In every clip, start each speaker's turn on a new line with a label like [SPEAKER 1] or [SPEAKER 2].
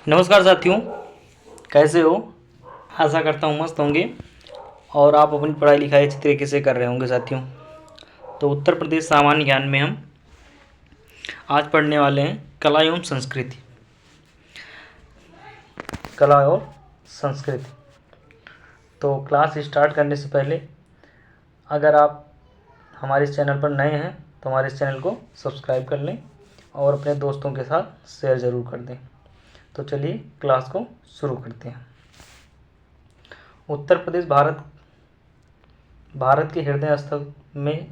[SPEAKER 1] नमस्कार साथियों, कैसे हो। आशा करता हूँ मस्त होंगे और आप अपनी पढ़ाई लिखाई अच्छी तरीके से कर रहे होंगे साथियों। तो उत्तर प्रदेश सामान्य ज्ञान में हम आज पढ़ने वाले हैं कला एवं संस्कृति। कला और संस्कृति। तो क्लास स्टार्ट करने से पहले अगर आप हमारे इस चैनल पर नए हैं तो हमारे इस चैनल को सब्सक्राइब कर लें और अपने दोस्तों के साथ शेयर ज़रूर कर दें। तो चलिए क्लास को शुरू करते हैं। उत्तर प्रदेश भारत के हृदय स्थल में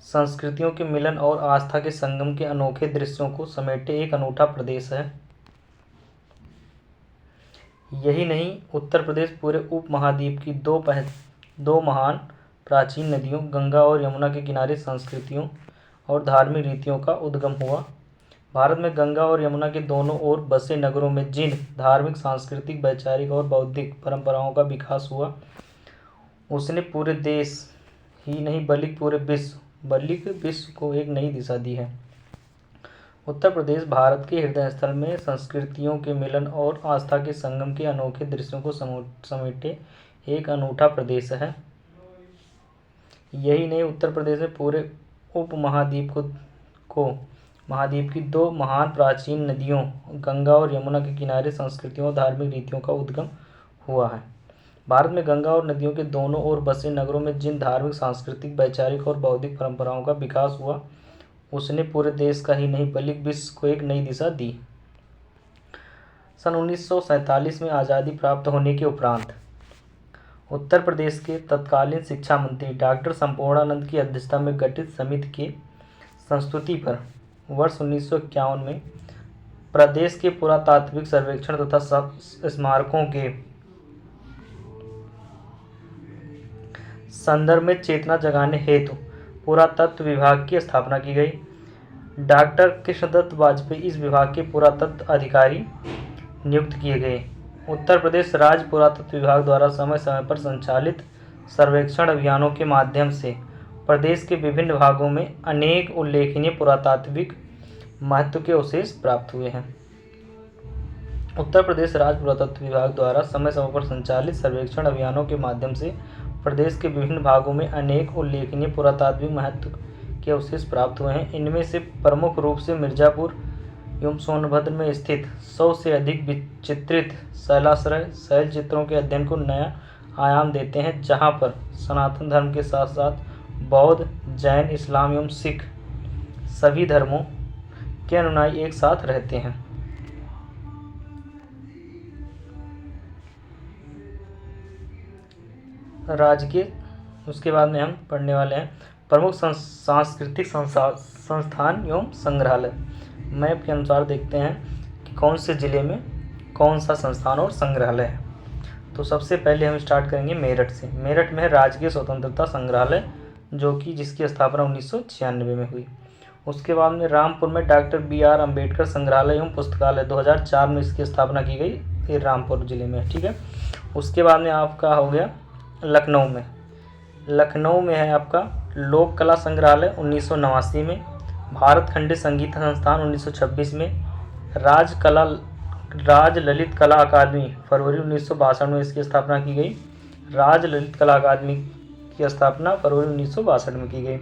[SPEAKER 1] संस्कृतियों के मिलन और आस्था के संगम के अनोखे दृश्यों को समेटे एक अनूठा प्रदेश है। यही नहीं, उत्तर प्रदेश पूरे उपमहाद्वीप की दो महान प्राचीन नदियों गंगा और यमुना के किनारे संस्कृतियों और धार्मिक रीतियों का उद्गम हुआ। भारत में गंगा और यमुना के दोनों ओर बसे नगरों में जिन धार्मिक, सांस्कृतिक, वैचारिक और बौद्धिक परंपराओं का विकास हुआ, उसने पूरे देश ही नहीं बल्कि पूरे विश्व को एक नई दिशा दी है। उत्तर प्रदेश भारत के हृदय स्थल में संस्कृतियों के मिलन और आस्था के संगम के अनोखे दृश्यों को समेटे एक अनूठा प्रदेश है। यही नहीं, उत्तर प्रदेश में पूरे उपमहाद्वीप महाद्वीप की दो महान प्राचीन नदियों गंगा और यमुना के किनारे संस्कृतियों और धार्मिक रीतियों का उद्गम हुआ है। भारत में गंगा और नदियों के दोनों ओर बसे नगरों में जिन धार्मिक, सांस्कृतिक, वैचारिक और बौद्धिक परंपराओं का विकास हुआ, उसने पूरे देश का ही नहीं बल्कि विश्व को एक नई दिशा दी। सन 1947 में आज़ादी प्राप्त होने के उपरांत उत्तर प्रदेश के तत्कालीन शिक्षा मंत्री डॉक्टर संपूर्णानंद की अध्यक्षता में गठित समिति के संस्तुति पर वर्ष 1951 में प्रदेश के पुरातात्विक सर्वेक्षण तथा स्मारकों के संदर्भ में चेतना जगाने हेतु पुरातत्व विभाग की स्थापना की गई। डॉक्टर कृष्णदत्त वाजपेयी इस विभाग के पुरातत्व अधिकारी नियुक्त किए गए। उत्तर प्रदेश राज्य पुरातत्व विभाग द्वारा समय समय पर संचालित सर्वेक्षण अभियानों के माध्यम से प्रदेश के विभिन्न भागों में अनेक उल्लेखनीय पुरातात्विक महत्व के अवशेष प्राप्त हुए हैं। उत्तर प्रदेश राज्य पुरातत्व विभाग द्वारा समय समय पर संचालित सर्वेक्षण अभियानों के माध्यम से प्रदेश के विभिन्न भागों में अनेक उल्लेखनीय पुरातात्विक महत्व के अवशेष प्राप्त हुए हैं। इनमें से प्रमुख रूप से मिर्जापुर एवं सोनभद्र में स्थित 100 से अधिक चित्रित शैलाश्रय शैल चित्रों के अध्ययन को नया आयाम देते हैं, जहां पर सनातन धर्म के साथ साथ बौद्ध, जैन, इस्लाम एवं सिख सभी धर्मों के अनुयायी एक साथ रहते हैं। उसके बाद में हम पढ़ने वाले हैं प्रमुख सांस्कृतिक संस्थान एवं संग्रहालय। मैप के अनुसार देखते हैं कि कौन से ज़िले में कौन सा संस्थान और संग्रहालय है। तो सबसे पहले हम स्टार्ट करेंगे मेरठ से। मेरठ में है राजकीय स्वतंत्रता संग्रहालय, जिसकी स्थापना 1996 में हुई। उसके बाद में रामपुर में डॉक्टर BR अम्बेडकर संग्रहालय एवं पुस्तकालय 2004 में इसकी स्थापना की गई। ये रामपुर जिले में है, ठीक है। उसके बाद में आपका हो गया लखनऊ में है आपका लोक कला संग्रहालय 1989 में। भारत खंड संगीत संस्थान 1926 में। राज ललित कला अकादमी फरवरी 1962 में इसकी स्थापना की गई। राज ललित कला अकादमी की स्थापना फरवरी 1962 में की गई।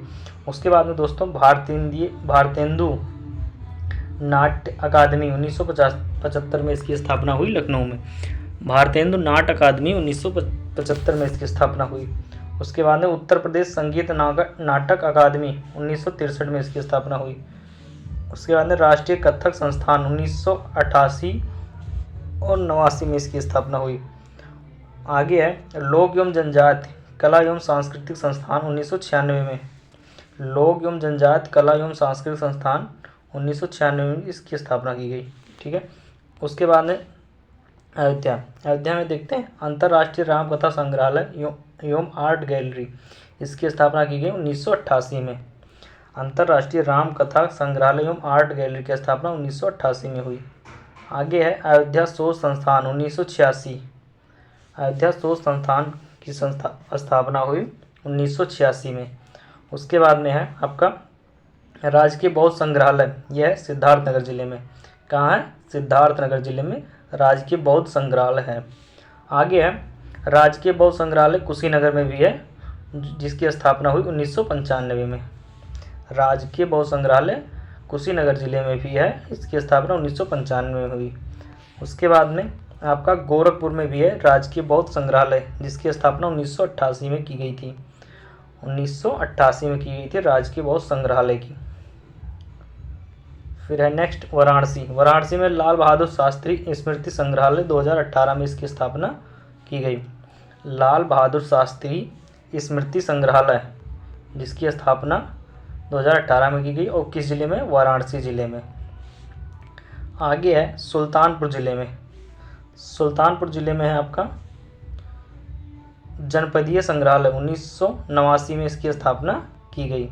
[SPEAKER 1] उसके बाद में दोस्तों भारतेंदु नाट्य अकादमी 1975 में इसकी स्थापना हुई लखनऊ में। भारतेंदु नाट्य अकादमी 1975 में इसकी स्थापना हुई। उसके बाद में उत्तर प्रदेश संगीत नाटक अकादमी 1963 में इसकी स्थापना हुई। उसके बाद में राष्ट्रीय कथक संस्थान 1988 और 89 में इसकी स्थापना हुई। आगे है लोक एवं जनजाति कला एवं सांस्कृतिक संस्थान 1996 में। लोक एवं जनजाति कला एवं सांस्कृतिक संस्थान 1996 में इसकी स्थापना की गई, ठीक है। उसके बाद में अयोध्या में देखते हैं अंतर्राष्ट्रीय रामकथा संग्रहालय एवं आर्ट गैलरी, इसकी स्थापना की गई 1988 में। अंतर्राष्ट्रीय रामकथा संग्रहालय एवं आर्ट गैलरी की स्थापना 1988 में हुई। आगे है अयोध्या शोध संस्थान 1986। अयोध्या शोध संस्थान की स्थापना हुई 1986 में। उसके बाद में है आपका राजकीय बौद्ध संग्रहालय, यह है सिद्धार्थनगर जिले में। कहाँ है? सिद्धार्थनगर जिले में राजकीय बौद्ध संग्रहालय है। आगे है राजकीय बौद्ध संग्रहालय कुशीनगर में भी है, जिसकी स्थापना हुई 1995 में। राजकीय बौद्ध संग्रहालय कुशीनगर जिले में भी है, इसकी स्थापना 1995 में हुई। उसके बाद में आपका गोरखपुर में भी है राजकीय बौद्ध संग्रहालय, जिसकी स्थापना 1988 में की गई थी। 1988 में की गई थी राजकीय बौद्ध संग्रहालय की। फिर है नेक्स्ट वाराणसी। वाराणसी में लाल बहादुर शास्त्री स्मृति संग्रहालय 2018 में इसकी स्थापना की गई। लाल बहादुर शास्त्री स्मृति संग्रहालय, जिसकी स्थापना 2018 में की गई, और किस जिले में? वाराणसी जिले में। आगे है सुल्तानपुर जिले में। सुल्तानपुर जिले में है आपका जनपदीय संग्रहालय, 1989 में इसकी स्थापना की गई।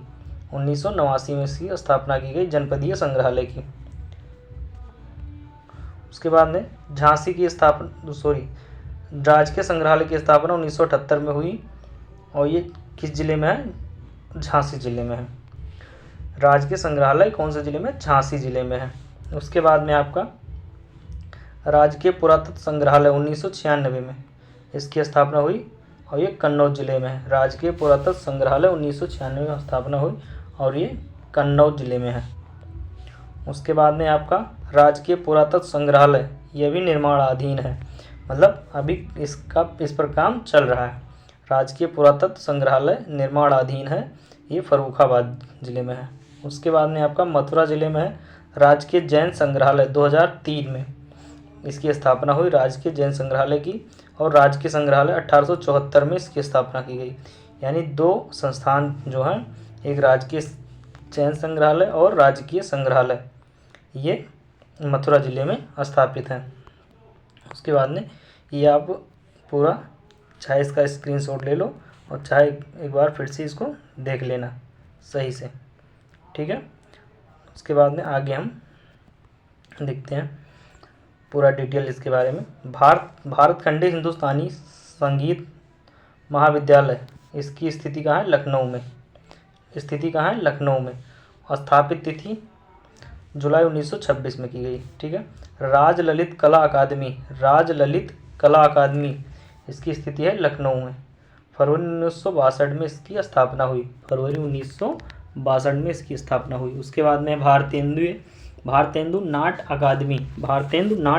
[SPEAKER 1] 1989 में इसकी स्थापना की गई जनपदीय संग्रहालय की। उसके बाद में झांसी की स्थापना राजकीय संग्रहालय की स्थापना 1978 में हुई, और ये किस जिले में है? झांसी जिले में है। राजकीय संग्रहालय कौन से जिले में? झांसी जिले में है। उसके बाद में आपका राजकीय पुरातत्व संग्रहालय 1996 में इसकी स्थापना हुई, और ये कन्नौज जिले में है। राजकीय पुरातत्व संग्रहालय 1996 में स्थापना हुई, और ये कन्नौज जिले में है। उसके बाद में आपका राजकीय पुरातत्व संग्रहालय, ये भी निर्माणाधीन है, मतलब अभी इस पर काम चल रहा है। राजकीय पुरातत्व संग्रहालय निर्माणाधीन है, ये फर्रुखाबाद जिले में है। उसके बाद में आपका मथुरा जिले में है राजकीय जैन संग्रहालय, 2003 में इसकी स्थापना हुई राजकीय जैन संग्रहालय की, और राजकीय संग्रहालय 1874 में इसकी स्थापना की गई। यानी दो संस्थान जो हैं, एक राजकीय जैन संग्रहालय और राजकीय संग्रहालय, ये मथुरा जिले में स्थापित हैं। उसके बाद में ये आप पूरा चाहे इसका स्क्रीनशॉट ले लो, और चाहे एक बार फिर से इसको देख लेना सही से, ठीक है। उसके बाद में आगे हम देखते हैं पूरा डिटेल इसके बारे में। भारत खंडे हिंदुस्तानी संगीत महाविद्यालय, इसकी स्थिति कहाँ है? लखनऊ में। स्थिति कहाँ है? लखनऊ में। स्थापित तिथि जुलाई 1926 में की गई, ठीक है। राजललित कला अकादमी इसकी स्थिति है लखनऊ में। फरवरी 1962 में इसकी स्थापना हुई। फरवरी 1962 में इसकी स्थापना हुई। उसके बाद में भारतेंदु नाट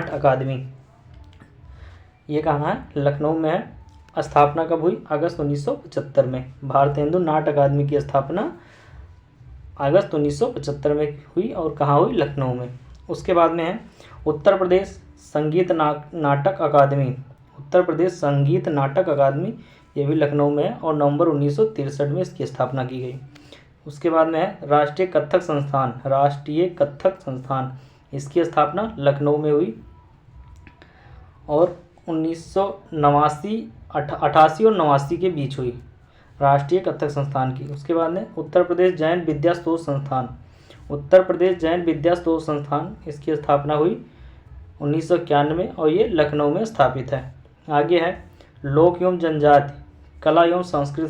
[SPEAKER 1] अकादमी, ये कहाँ है? लखनऊ में है। स्थापना कब हुई? अगस्त 1975 में। भारतेंदु नाट अकादमी की स्थापना अगस्त 1975 में हुई, और कहाँ हुई? लखनऊ में। उसके बाद में है उत्तर प्रदेश संगीत नाटक अकादमी, ये भी लखनऊ में है, और नवंबर 1963 में इसकी स्थापना की गई। उसके बाद में है राष्ट्रीय कथक संस्थान, इसकी स्थापना लखनऊ में हुई, और 1988 और 89 के बीच हुई राष्ट्रीय कथक संस्थान की। उसके बाद में उत्तर प्रदेश जैन विद्या शोध संस्थान, इसकी स्थापना हुई 1991, और ये लखनऊ में स्थापित है। आगे है लोक एवं जनजाति कला एवं संस्कृत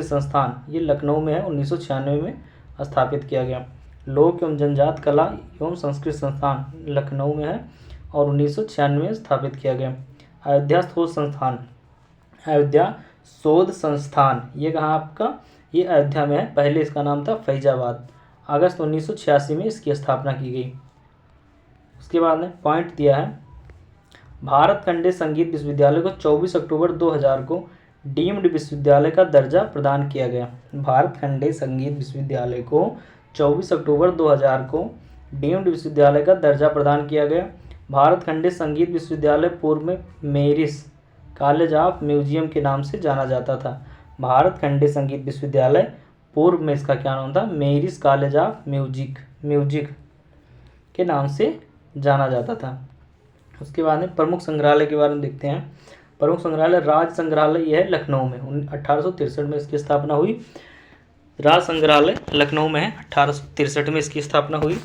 [SPEAKER 1] संस्थान, ये लखनऊ में है। 1996 में स्थापित किया गया। लोक एवं जनजाति कला एवं संस्कृत संस्थान लखनऊ में है, और 1996 में स्थापित किया गया। अयोध्या शोध संस्थान, ये कहाँ आपका? ये अयोध्या में है। पहले इसका नाम था फैजाबाद। अगस्त 1986 में इसकी स्थापना की गई। उसके बाद में पॉइंट दिया है भारत खंडे संगीत विश्वविद्यालय को 24 अक्टूबर 2000 को डीम्ड विश्वविद्यालय का दर्जा प्रदान किया गया। भारत खंडे संगीत विश्वविद्यालय को 24 अक्टूबर 2000 को डीम्ड विश्वविद्यालय का दर्जा प्रदान किया गया। भारत खंडे संगीत विश्वविद्यालय पूर्व में मेरिस कॉलेज ऑफ म्यूजियम के नाम से जाना जाता था। भारत खंडे संगीत विश्वविद्यालय पूर्व में इसका क्या नाम था? मेरिस कॉलेज ऑफ म्यूजिक के नाम से जाना जाता था। उसके बाद में प्रमुख संग्रहालय के बारे में देखते हैं। प्रमुख संग्रहालय राज संग्रहालय, यह है लखनऊ में। 1863 में इसकी स्थापना हुई। राज संग्रहालय लखनऊ में है। 1863 में इसकी स्थापना हुई।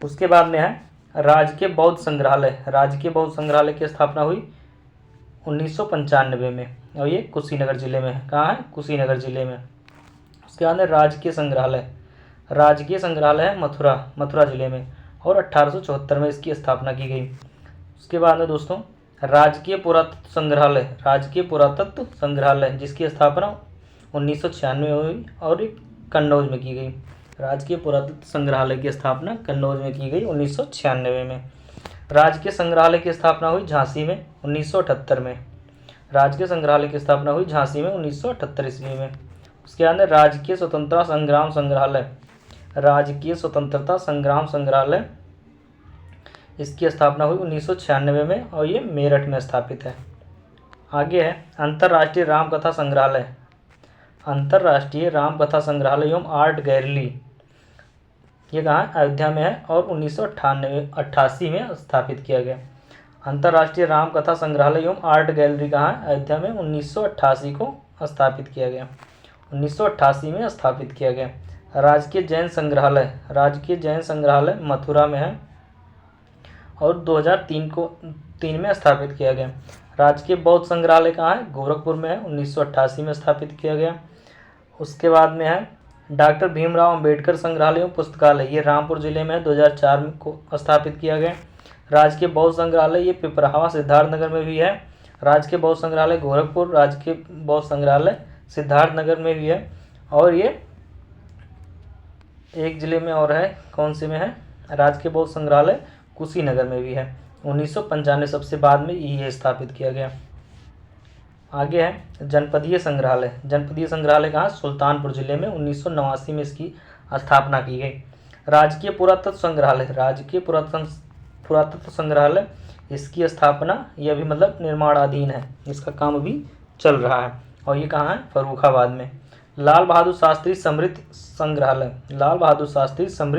[SPEAKER 1] उसके बाद में है राजकीय बौद्ध संग्रहालय की स्थापना हुई 1995 में, और ये कुशीनगर जिले में है। कहाँ है? कुशीनगर जिले में। उसके बाद में राजकीय संग्रहालय है मथुरा जिले में। और 1874 में इसकी स्थापना की गई। उसके बाद में दोस्तों राजकीय पुरातत्व संग्रहालय जिसकी स्थापना 1996 में हुई और कन्नौज में की गई। राजकीय पुरातत्व संग्रहालय की स्थापना कन्नौज में की गई 1996 में। राजकीय संग्रहालय की स्थापना हुई झांसी में 1978 में। राजकीय संग्रहालय की स्थापना हुई झांसी में 1978 ईस्वी में। उसके बाद राजकीय स्वतंत्रता संग्राम संग्रहालय इसकी स्थापना हुई 1996 में और ये मेरठ में स्थापित है। आगे है अंतर्राष्ट्रीय रामकथा संग्रहालय एवं आर्ट गैलरी, ये कहाँ है? अयोध्या में है और 1988 में स्थापित किया गया। अंतर्राष्ट्रीय रामकथा संग्रहालय एवं आर्ट गैलरी कहाँ है? अयोध्या में 1988 को स्थापित किया गया। 1988 में स्थापित किया गया। राजकीय जैन संग्रहालय मथुरा में है और 2003 में स्थापित किया गया। राजकीय बौद्ध संग्रहालय कहाँ है? गोरखपुर में है, 1988 में स्थापित किया गया। उसके बाद में है डॉक्टर भीमराव अंबेडकर संग्रहालय एवं पुस्तकालय, ये रामपुर जिले में है, 2004 को स्थापित किया गया। राजकीय बौद्ध संग्रहालय ये पिपरावा सिद्धार्थनगर में भी है। राजकीय बौद्ध संग्रहालय गोरखपुर, राजकीय बौद्ध संग्रहालय सिद्धार्थनगर में भी है और ये एक जिले में और है, कौन से में है? राजकीय बौद्ध संग्रहालय कुशीनगर में भी है। 1995 सबसे बाद में ये स्थापित किया गया। आगे है जनपदीय संग्रहालय कहाँ? सुल्तानपुर जिले में, 1989 में इसकी स्थापना की गई। राजकीय पुरातत्व संग्रहालय इसकी स्थापना ये अभी मतलब निर्माणाधीन है, इसका काम अभी चल रहा है और ये कहाँ है? फर्रुखाबाद में। लाल बहादुर शास्त्री समृद्ध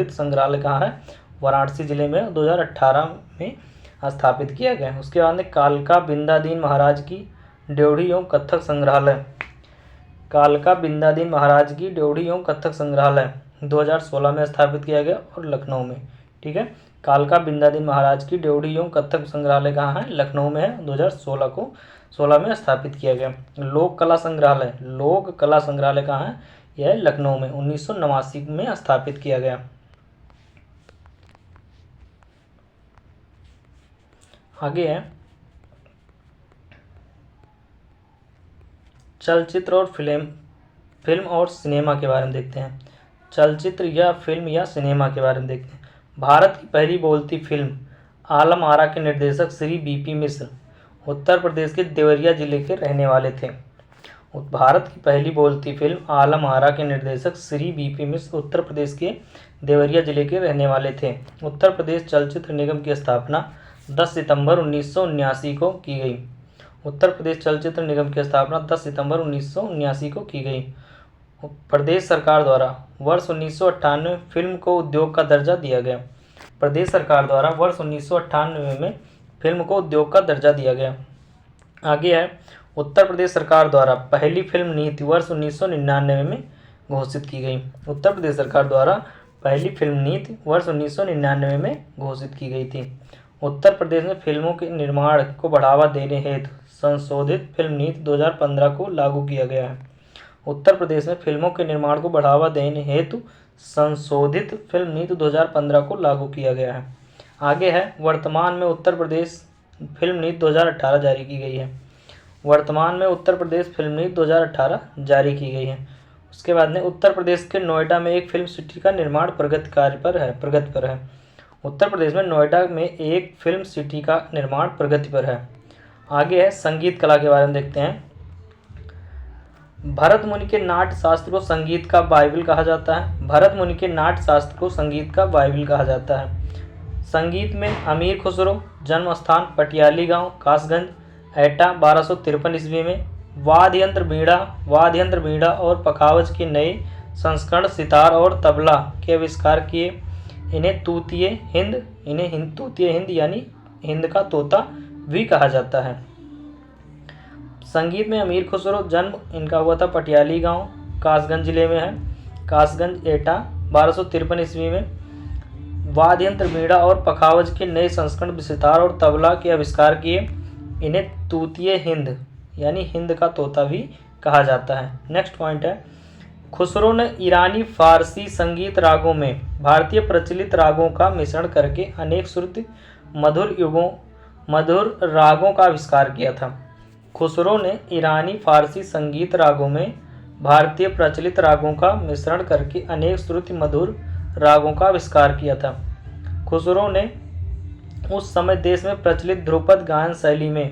[SPEAKER 1] संग्रहालय कहाँ है? वाराणसी जिले में, 2018 में स्थापित किया गया। उसके बाद में कालका बिंदादीन महाराज की ड्योढ़ी एवं कथक संग्रहालय 2016 में स्थापित किया गया और लखनऊ में। ठीक है, कालका बिंदादीन महाराज की ड्योढ़ी एवं कथक संग्रहालय कहाँ है? लखनऊ में है, 2016 में स्थापित किया गया। लोक कला संग्रहालय कहाँ है? यह लखनऊ में, 1989 में स्थापित किया गया। आगे है चलचित्र और फिल्म और सिनेमा के बारे में देखते हैं। चलचित्र या फिल्म या सिनेमा के बारे में देखते हैं। भारत की पहली बोलती फिल्म आलम आरा के निर्देशक श्री बीपी मिश्र उत्तर प्रदेश के देवरिया जिले के रहने वाले थे। भारत की पहली बोलती फिल्म आलम आरा के निर्देशक श्री बीपी मिश्र उत्तर प्रदेश के देवरिया जिले के रहने वाले थे। उत्तर प्रदेश चलचित्र निगम की स्थापना 10 सितंबर 1979 को की गई। उत्तर प्रदेश चलचित्र निगम की स्थापना 10 सितंबर 1979 को की गई। प्रदेश सरकार द्वारा वर्ष 1998 फिल्म को उद्योग का दर्जा दिया गया। प्रदेश सरकार द्वारा वर्ष 1998 में फिल्म को उद्योग का दर्जा दिया गया। आगे है उत्तर प्रदेश सरकार द्वारा पहली फिल्म नीति वर्ष 1999 में घोषित की गई। उत्तर प्रदेश सरकार द्वारा पहली फिल्म नीति वर्ष 1999 में घोषित की गई थी। उत्तर प्रदेश में फिल्मों के निर्माण को बढ़ावा देने हेतु संशोधित फिल्म नीति 2015 को लागू किया गया है। उत्तर प्रदेश में फिल्मों के निर्माण को बढ़ावा देने हेतु संशोधित फिल्म नीति 2015 को लागू किया गया है। आगे है वर्तमान में उत्तर प्रदेश फिल्म नीति 2018 जारी की गई है। वर्तमान में उत्तर प्रदेश फिल्म नीति 2018 जारी की गई है। उसके बाद में उत्तर प्रदेश के नोएडा में एक फिल्म सिटी का निर्माण प्रगति पर है। उत्तर प्रदेश में नोएडा में एक फिल्म सिटी का निर्माण प्रगति पर है। आगे है संगीत कला के बारे में देखते हैं। भरत मुनि के नाट्य शास्त्र को संगीत का बाइबल कहा जाता है। भरत मुनि के नाट्य शास्त्र को संगीत का बाइबल कहा जाता है। संगीत में अमीर खुसरो जन्म स्थान पटियाली गांव कासगंज एटा 1253 ईस्वी में वाद्य यंत्र बीड़ा और पखावज के नए संस्करण सितार और तबला के आविष्कार किए। इन्हें तूतीय हिंद यानी हिंद का तोता भी कहा जाता है। संगीत में अमीर खुसरो जन्म इनका हुआ था पटियाली गांव कासगंज जिले में है, कासगंज एटा 1253 ईस्वी में। वाद्य यंत्र बीड़ा और पखावज के नए संस्करण सितार और तबला के आविष्कार किए। इन्हें तूतीय हिंद यानी हिंद का तोता भी कहा जाता है। नेक्स्ट पॉइंट है खुसरो ने ईरानी फारसी संगीत रागों में भारतीय प्रचलित रागों का मिश्रण करके अनेक श्रुति मधुर रागों का आविष्कार किया था। खुसरो ने ईरानी फारसी संगीत रागों में भारतीय प्रचलित रागों का मिश्रण करके अनेक श्रुति मधुर रागों का आविष्कार किया था। खुसरो ने उस समय देश में प्रचलित ध्रुपद गायन शैली में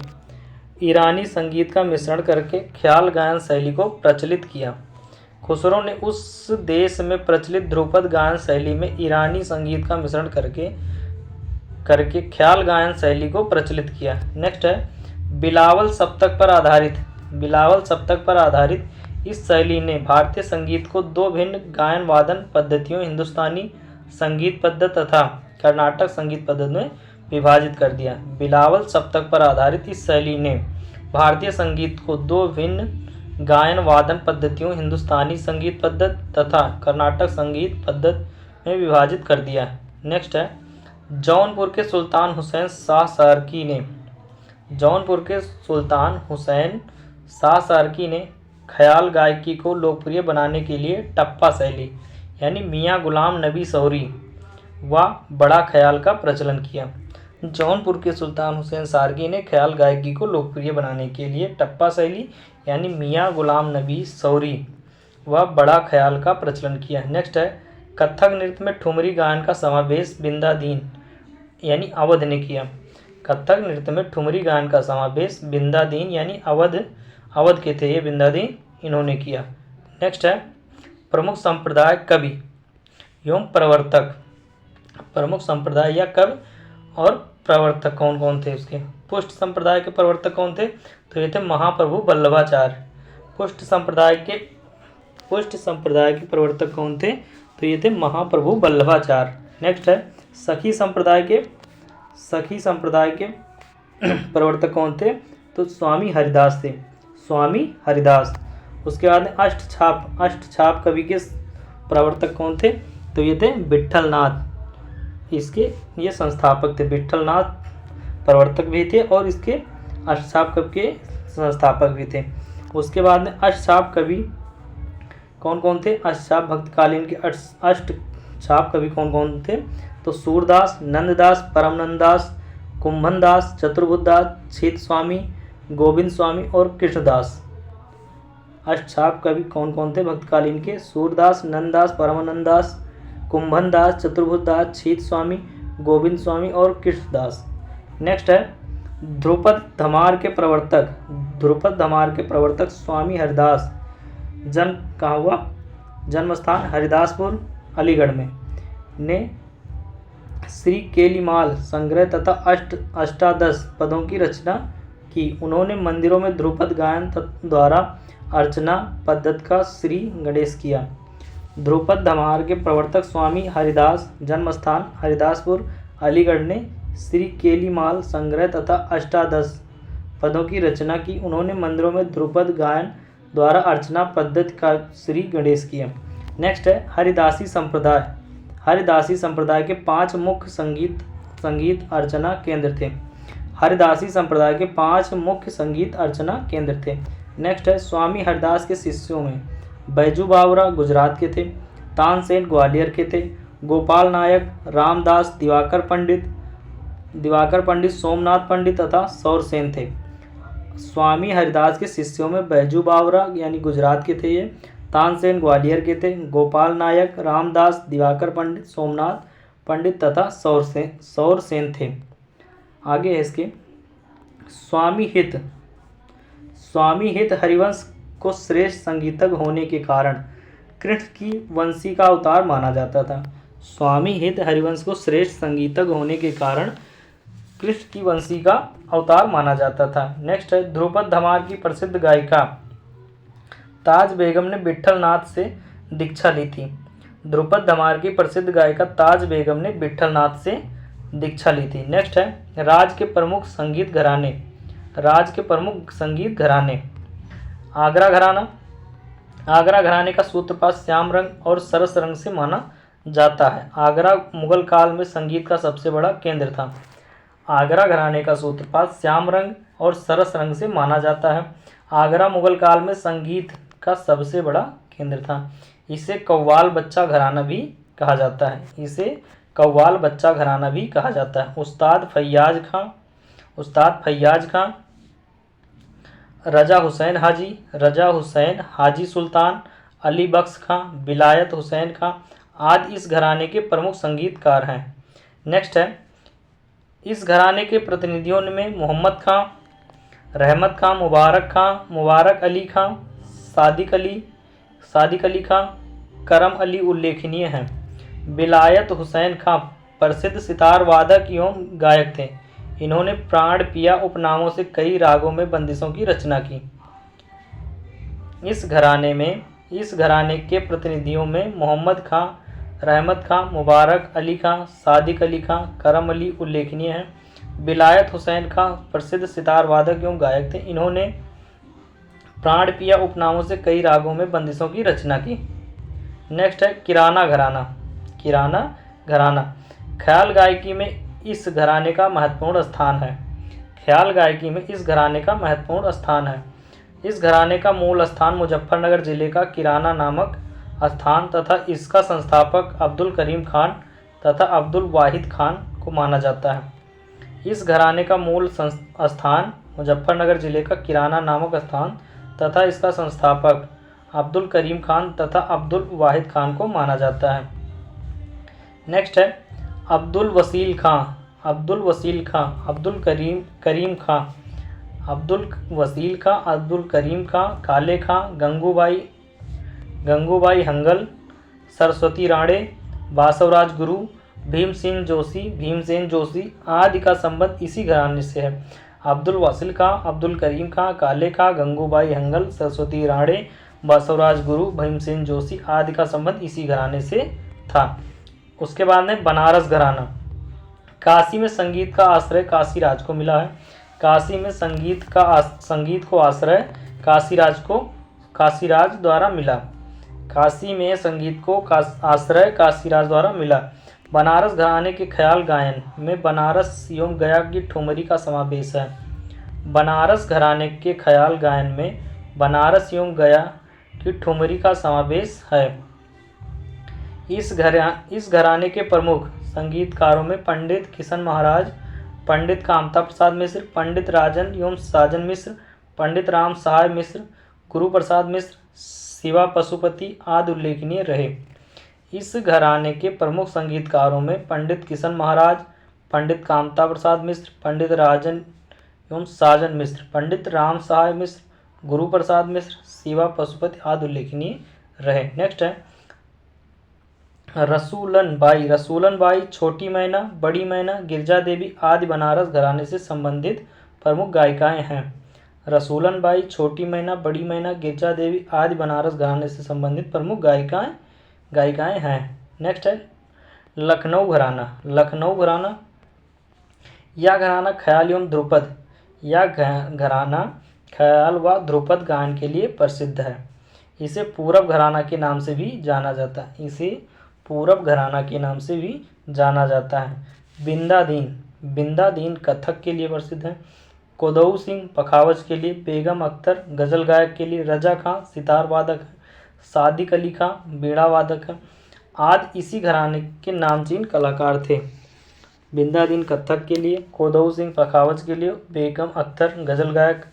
[SPEAKER 1] ईरानी संगीत का मिश्रण करके ख्याल गायन शैली को प्रचलित किया। खुसरो ने उस देश में प्रचलित ध्रुपद गायन शैली में ईरानी संगीत का मिश्रण करके ख्याल गायन शैली को प्रचलित किया। नेक्स्ट है बिलावल सप्तक पर आधारित इस शैली ने भारतीय संगीत को दो भिन्न गायन वादन पद्धतियों हिंदुस्तानी संगीत पद्धति तथा कर्नाटक संगीत पद्धति में विभाजित कर दिया। बिलावल सप्तक पर आधारित इस शैली ने भारतीय संगीत को दो भिन्न गायन वादन पद्धतियों हिंदुस्तानी संगीत पद्धति तथा कर्नाटक संगीत पद्धति में विभाजित कर दिया। नेक्स्ट है जौनपुर के सुल्तान हुसैन शाह सारकी ने ख्याल गायकी को लोकप्रिय बनाने के लिए टप्पा शैली यानी मियाँ गुलाम नबी सौरी व बड़ा ख्याल का प्रचलन किया। जौनपुर के सुल्तान हुसैन सारकी ने ख्याल गायकी को लोकप्रिय बनाने के लिए टप्पा शैली यानी मियाँ गुलाम नबी सौरी व बड़ा ख्याल का प्रचलन किया। नेक्स्ट है कथक नृत्य में ठुमरी गायन का समावेश बिंदादीन यानी अवध ने किया। कथक नृत्य में ठुमरी गायन का समावेश बिंदादीन यानी अवध के थे ये बिंदादीन इन्होंने किया। नेक्स्ट है प्रमुख संप्रदाय कवि एवं प्रवर्तक। प्रमुख संप्रदाय या कवि और प्रवर्तक कौन कौन थे उसके। पुष्ट संप्रदाय के प्रवर्तक कौन थे तो ये थे महाप्रभु वल्लभाचार्य। पुष्ट संप्रदाय के प्रवर्तक कौन थे तो ये थे महाप्रभु वल्लभाचार्य। नेक्स्ट है सखी संप्रदाय के प्रवर्तक कौन थे तो स्वामी हरिदास थे। उसके बाद अष्टछाप कवि के प्रवर्तक कौन थे तो ये थे विट्ठलनाथ। इसके ये संस्थापक थे। विट्ठलनाथ प्रवर्तक भी थे और इसके अष्टछाप कवि के संस्थापक भी थे। उसके बाद में अष्टछाप कवि कौन कौन थे। अष्टछाप भक्तकालीन के अष्टछाप कवि कौन कौन थे तो सूरदास, नंददास, परमनंददास, कुंभनदास, चतुर्बुद्धदास, छीत स्वामी, गोविंद स्वामी और कृष्णदास। अष्टछाप कवि कौन कौन थे भक्तकालीन के। सूरदास, नंददास, परमानंददास, कुंभनदास, चतुर्बुद्धदास, छीत स्वामी, गोविंद स्वामी और कृष्णदास। नेक्स्ट है ध्रुपद धमार के प्रवर्तक स्वामी हरिदास। जन्म कहाँ हुआ। जन्म स्थान हरिदासपुर अलीगढ़ में। ने श्री केलीमाल संग्रह तथा अष्टादश पदों की रचना की। उन्होंने मंदिरों में ध्रुपद गायन द्वारा अर्चना पद्धति का श्री गणेश किया। ध्रुपद धमार के प्रवर्तक स्वामी हरिदास। जन्म स्थान हरिदासपुर अलीगढ़ ने श्री केलीमाल संग्रह तथा अष्टादश पदों की रचना की। उन्होंने मंदिरों में ध्रुपद गायन द्वारा अर्चना पद्धति का श्री गणेश किया। नेक्स्ट है हरिदासी संप्रदाय के 5 मुख्य संगीत अर्चना केंद्र थे। हरिदासी संप्रदाय के 5 मुख्य संगीत अर्चना केंद्र थे। नेक्स्ट है स्वामी हरिदास के शिष्यों में बैजू बावरा गुजरात के थे, तानसेन ग्वालियर के थे, गोपाल नायक, रामदास, दिवाकर पंडित, सोमनाथ पंडित तथा सौरसेन थे। स्वामी हरिदास के शिष्यों में बैजू बावरा यानी गुजरात के थे ये, तानसेन ग्वालियर के थे, गोपाल नायक, रामदास, दिवाकर पंडित, सोमनाथ पंडित तथा सौरसेन थे। आगे है इसके स्वामी हित हरिवंश को श्रेष्ठ संगीतज्ञ होने के कारण कृष्ण की वंशी का अवतार माना जाता था। स्वामी हित हरिवंश को श्रेष्ठ संगीतज्ञ होने के कारण कृष्ण की वंशी का अवतार माना जाता था। नेक्स्ट है ध्रुपद धमार की प्रसिद्ध गायिका ताज बेगम ने विट्ठलनाथ से दीक्षा ली थी। ध्रुपद धमार की प्रसिद्ध गायिका ताज बेगम ने विट्ठलनाथ से दीक्षा ली थी। नेक्स्ट है राज्य के प्रमुख संगीत घराने। आगरा घराने का सूत्रपात श्याम रंग और सरस रंग से माना जाता है। आगरा मुगल काल में संगीत का सबसे बड़ा केंद्र था। आगरा घराने का सूत्रपात श्याम रंग और सरस रंग से माना जाता है। आगरा मुगल काल में संगीत का सबसे बड़ा केंद्र था। इसे कव्वाल बच्चा घराना भी कहा जाता है। इसे कव्वाल बच्चा घराना भी कहा जाता है। उस्ताद फैयाज खां, रजा हुसैन हाजी सुल्तान, अली बख्श खां, विलायत हुसैन खां आदि इस घराने के प्रमुख संगीतकार हैं। नेक्स्ट है, इस घराने के प्रतिनिधियों में मोहम्मद खां, रहमत खां, मुबारक अली खां, सादिक अली खां, करम अली उल्लेखनीय हैं। विलायत हुसैन खां प्रसिद्ध सितार वादक एवं गायक थे। इन्होंने प्राण पिया उपनामों से कई रागों में बंदिशों की रचना की। इस घराने के प्रतिनिधियों में मोहम्मद खां, रहमत खां, मुबारक अली खां, सादिक अली खां, करम अली उल्लेखनीय हैं। विलायत हुसैन खां प्रसिद्ध सितार वादक एवं गायक थे। इन्होंने प्राण पिया उपनामों से कई रागों में बंदिशों की रचना की। नेक्स्ट है किराना घराना। ख्याल गायकी में इस घराने का महत्वपूर्ण स्थान है। इस घराने का मूल स्थान मुजफ्फरनगर जिले का किराना नामक स्थान तथा इसका संस्थापक अब्दुल करीम खान तथा अब्दुल वाहिद खान को माना जाता है। इस घराने का मूल स्थान मुजफ्फरनगर जिले का किराना नामक स्थान तथा इसका संस्थापक अब्दुल करीम खान तथा अब्दुल वाहिद खान को माना जाता है। नेक्स्ट है अब्दुल वसील खां, अब्दुल करीम खां, काले खां, गंगूबाई हंगल, सरस्वती राणे, बासवराज गुरु, भीमसेन जोशी आदि का संबंध इसी घराने से है। अब्दुल वसील खां, अब्दुल करीम खां, काले खां, गंगूबाई हंगल, सरस्वती राणे, बासवराज गुरु, भीमसेन जोशी आदि का संबंध इसी घराने से था। उसके बाद में बनारस घराना। काशी में संगीत का आश्रय काशीराज को मिला है। काशी में संगीत को आश्रय काशीराज द्वारा मिला। काशी में संगीत को आश्रय काशीराज द्वारा मिला। बनारस घराने के ख्याल गायन में बनारस एवं गया की ठुमरी का समावेश है। बनारस घराने के ख्याल गायन में बनारस एवं गया की ठुमरी का समावेश है। इस घराने के प्रमुख संगीतकारों में पंडित किशन महाराज, पंडित कामता प्रसाद मिश्र, पंडित राजन एवं साजन मिश्र, पंडित राम सहाय मिश्र, गुरु प्रसाद मिश्र, शिवा पशुपति आदि उल्लेखनीय रहे। इस घराने के प्रमुख संगीतकारों में पंडित किशन महाराज, पंडित कामता प्रसाद मिश्र, पंडित राजन एवं साजन मिश्र, पंडित राम सहाय मिश्र, गुरु प्रसाद मिश्र, शिवा पशुपति आदि उल्लेखनीय रहे। नेक्स्ट है रसूलन बाई, छोटी मैना, बड़ी मैना, गिरजा देवी आदि बनारस घराने से संबंधित प्रमुख गायिकाएं हैं। रसूलन बाई, छोटी मैना, बड़ी मैना, गिरजा देवी आदि बनारस घराने से संबंधित प्रमुख गायिकाएं हैं। नेक्स्ट है लखनऊ घराना। यह घराना ख्याल व ध्रुपद गायन के लिए प्रसिद्ध है। इसे पूरब घराना के नाम से भी जाना जाता है। बिंदादीन कथक के लिए प्रसिद्ध है। कोदऊ सिंह पखावज के लिए, बेगम अख्तर गजल गायक के लिए, रजा खां सितार वादक है, सादिक अली खां बीड़ा वादक है आदि इसी घराने के नामचीन कलाकार थे। बिंदादीन कथक के लिए, कोदऊ सिंह पखावज के लिए, बेगम अख्तर गजल गायक,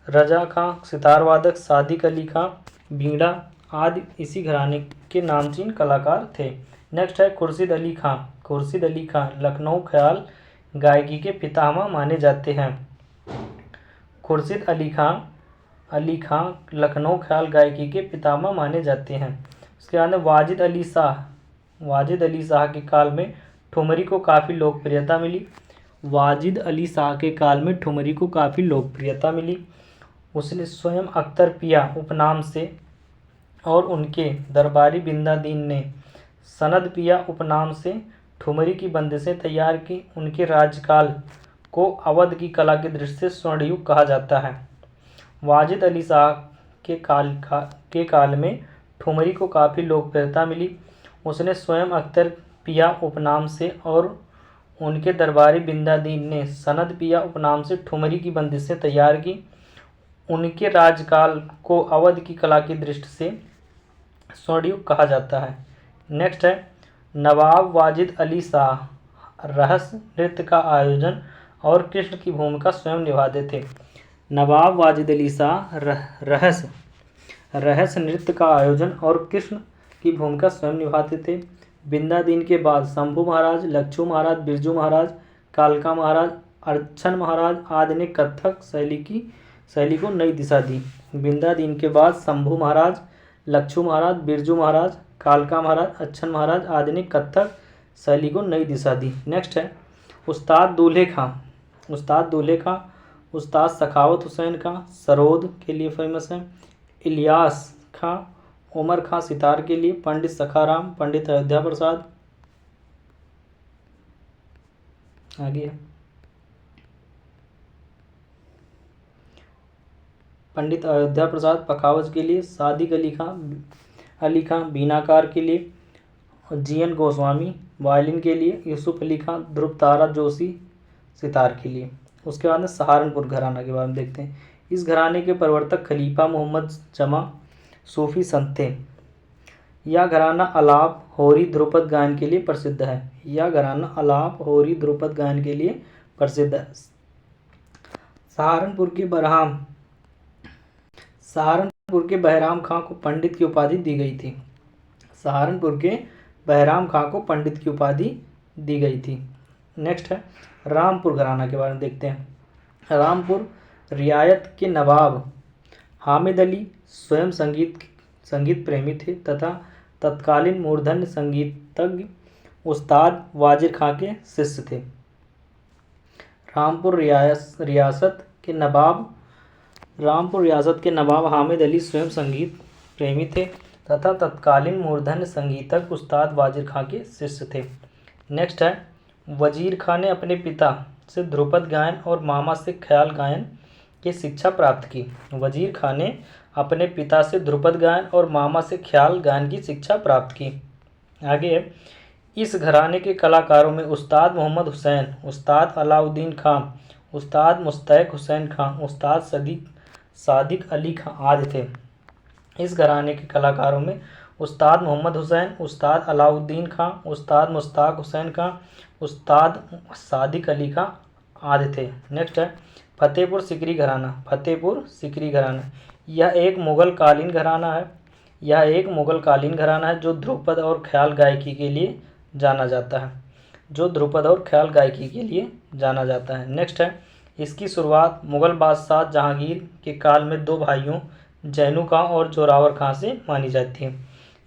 [SPEAKER 1] रजा खां सितार वादक, सादिक अली खां बीड़ा आदि इसी घराने के नामचीन कलाकार थे। नेक्स्ट है खुर्शीद अली खां लखनऊ ख्याल गायकी के पितामह माने जाते हैं। खुर्शीद अली खां लखनऊ ख्याल गायकी के पितामह माने जाते हैं। उसके बाद में वाजिद अली शाह के काल में ठुमरी को काफ़ी लोकप्रियता मिली। उसने स्वयं अख्तर पिया उपनाम से और उनके दरबारी बिंदादीन ने सनद पिया उपनाम से ठुमरी की बंदिशें तैयार की। उनके राज्यकाल को अवध की कला की दृष्टि से स्वर्ण युग कहा जाता है। वाजिद अली शाह के काल में ठुमरी को काफ़ी लोकप्रियता मिली। उसने स्वयं अख्तर पिया उपनाम से और उनके दरबारी बिंदादीन ने सनद पिया उपनाम से ठुमरी की बंदिशें तैयार की। उनके राज्यकाल को अवध की कला की दृष्टि से स्वर्णयुग कहा जाता है। नेक्स्ट है नवाब वाजिद अली शाह रहस्य नृत्य का आयोजन और कृष्ण की भूमिका स्वयं निभाते थे। नवाब वाजिद अली शाह रहस्य नृत्य का आयोजन और कृष्ण की भूमिका स्वयं निभाते थे। बिंदादीन के बाद शंभू महाराज, लच्छू महाराज, बिरजू महाराज, कालका महाराज, अर्चन महाराज आदि ने कथक शैली को नई दिशा दी। बिंदादीन के बाद शंभू महाराज, लच्छू महाराज, बिरजू महाराज, कालका महाराज, अच्छन महाराज आदि ने कथक शैली को नई दिशा दी। नेक्स्ट है उस्ताद दूल्हे खां, उस्ताद सखावत हुसैन खां सरोद के लिए फेमस है। इलियास खां, उमर खां सितार के लिए, पंडित सखाराम, पंडित अयोध्या प्रसाद, आगे पंडित अयोध्या प्रसाद पखावज के लिए, सादिक अली खां बीनाकार के लिए, जीएन गोस्वामी वायलिन के लिए, यूसुफ अली खां ध्रुव तारा जोशी सितार के लिए। उसके बाद में सहारनपुर घराना के बारे में देखते हैं। इस घराने के प्रवर्तक खलीफा मोहम्मद जमा सूफी संत थे। यह घराना आलाप, होरी, ध्रुपद गायन के लिए प्रसिद्ध है। यह घराना आलाप, होरी, ध्रुपद गायन के लिए प्रसिद्ध है। सहारनपुर के बहराम खां को पंडित की उपाधि दी गई थी। सहारनपुर के बहराम खां को पंडित की उपाधि दी गई थी। नेक्स्ट है रामपुर घराना के बारे में देखते हैं। रामपुर रियासत के नवाब हामिद अली स्वयं संगीत प्रेमी थे तथा तत्कालीन मूर्धन्य संगीतज्ञ उस्ताद वाजिर खां के शिष्य थे। रामपुर रियासत के नवाब हामिद अली स्वयं संगीत प्रेमी थे तथा तत्कालीन मूर्धन्य संगीतज्ञ उस्ताद वाजिर खां के शिष्य थे। नेक्स्ट है वजीर खां ने अपने पिता से ध्रुपद गायन और मामा से ख्याल गायन की शिक्षा प्राप्त की। वजीर खां ने अपने पिता से ध्रुपद गायन और मामा से ख्याल गायन की शिक्षा प्राप्त की। आगे इस घराने के कलाकारों में उस्ताद मोहम्मद हुसैन, उस्ताद अलाउद्दीन खां, उस्ताद मुस्तैक हुसैन खां, उस्ताद सादिक अली खां आदि थे। इस घराने के कलाकारों में उस्ताद मोहम्मद हुसैन, उस्ताद अलाउद्दीन खां, उस्ताद मुश्ताक हुसैन खां, उस्ताद सादिक अली खां आदि थे। नेक्स्ट है फतेहपुर सिकरी घराना। यह एक मुगल कालीन घराना है जो ध्रुपद और ख्याल गायकी के लिए जाना जाता है। नेक्स्ट है इसकी शुरुआत मुगल बादशाह जहांगीर के काल में दो भाइयों जैनू खां और जोरावर खां से मानी जाती है।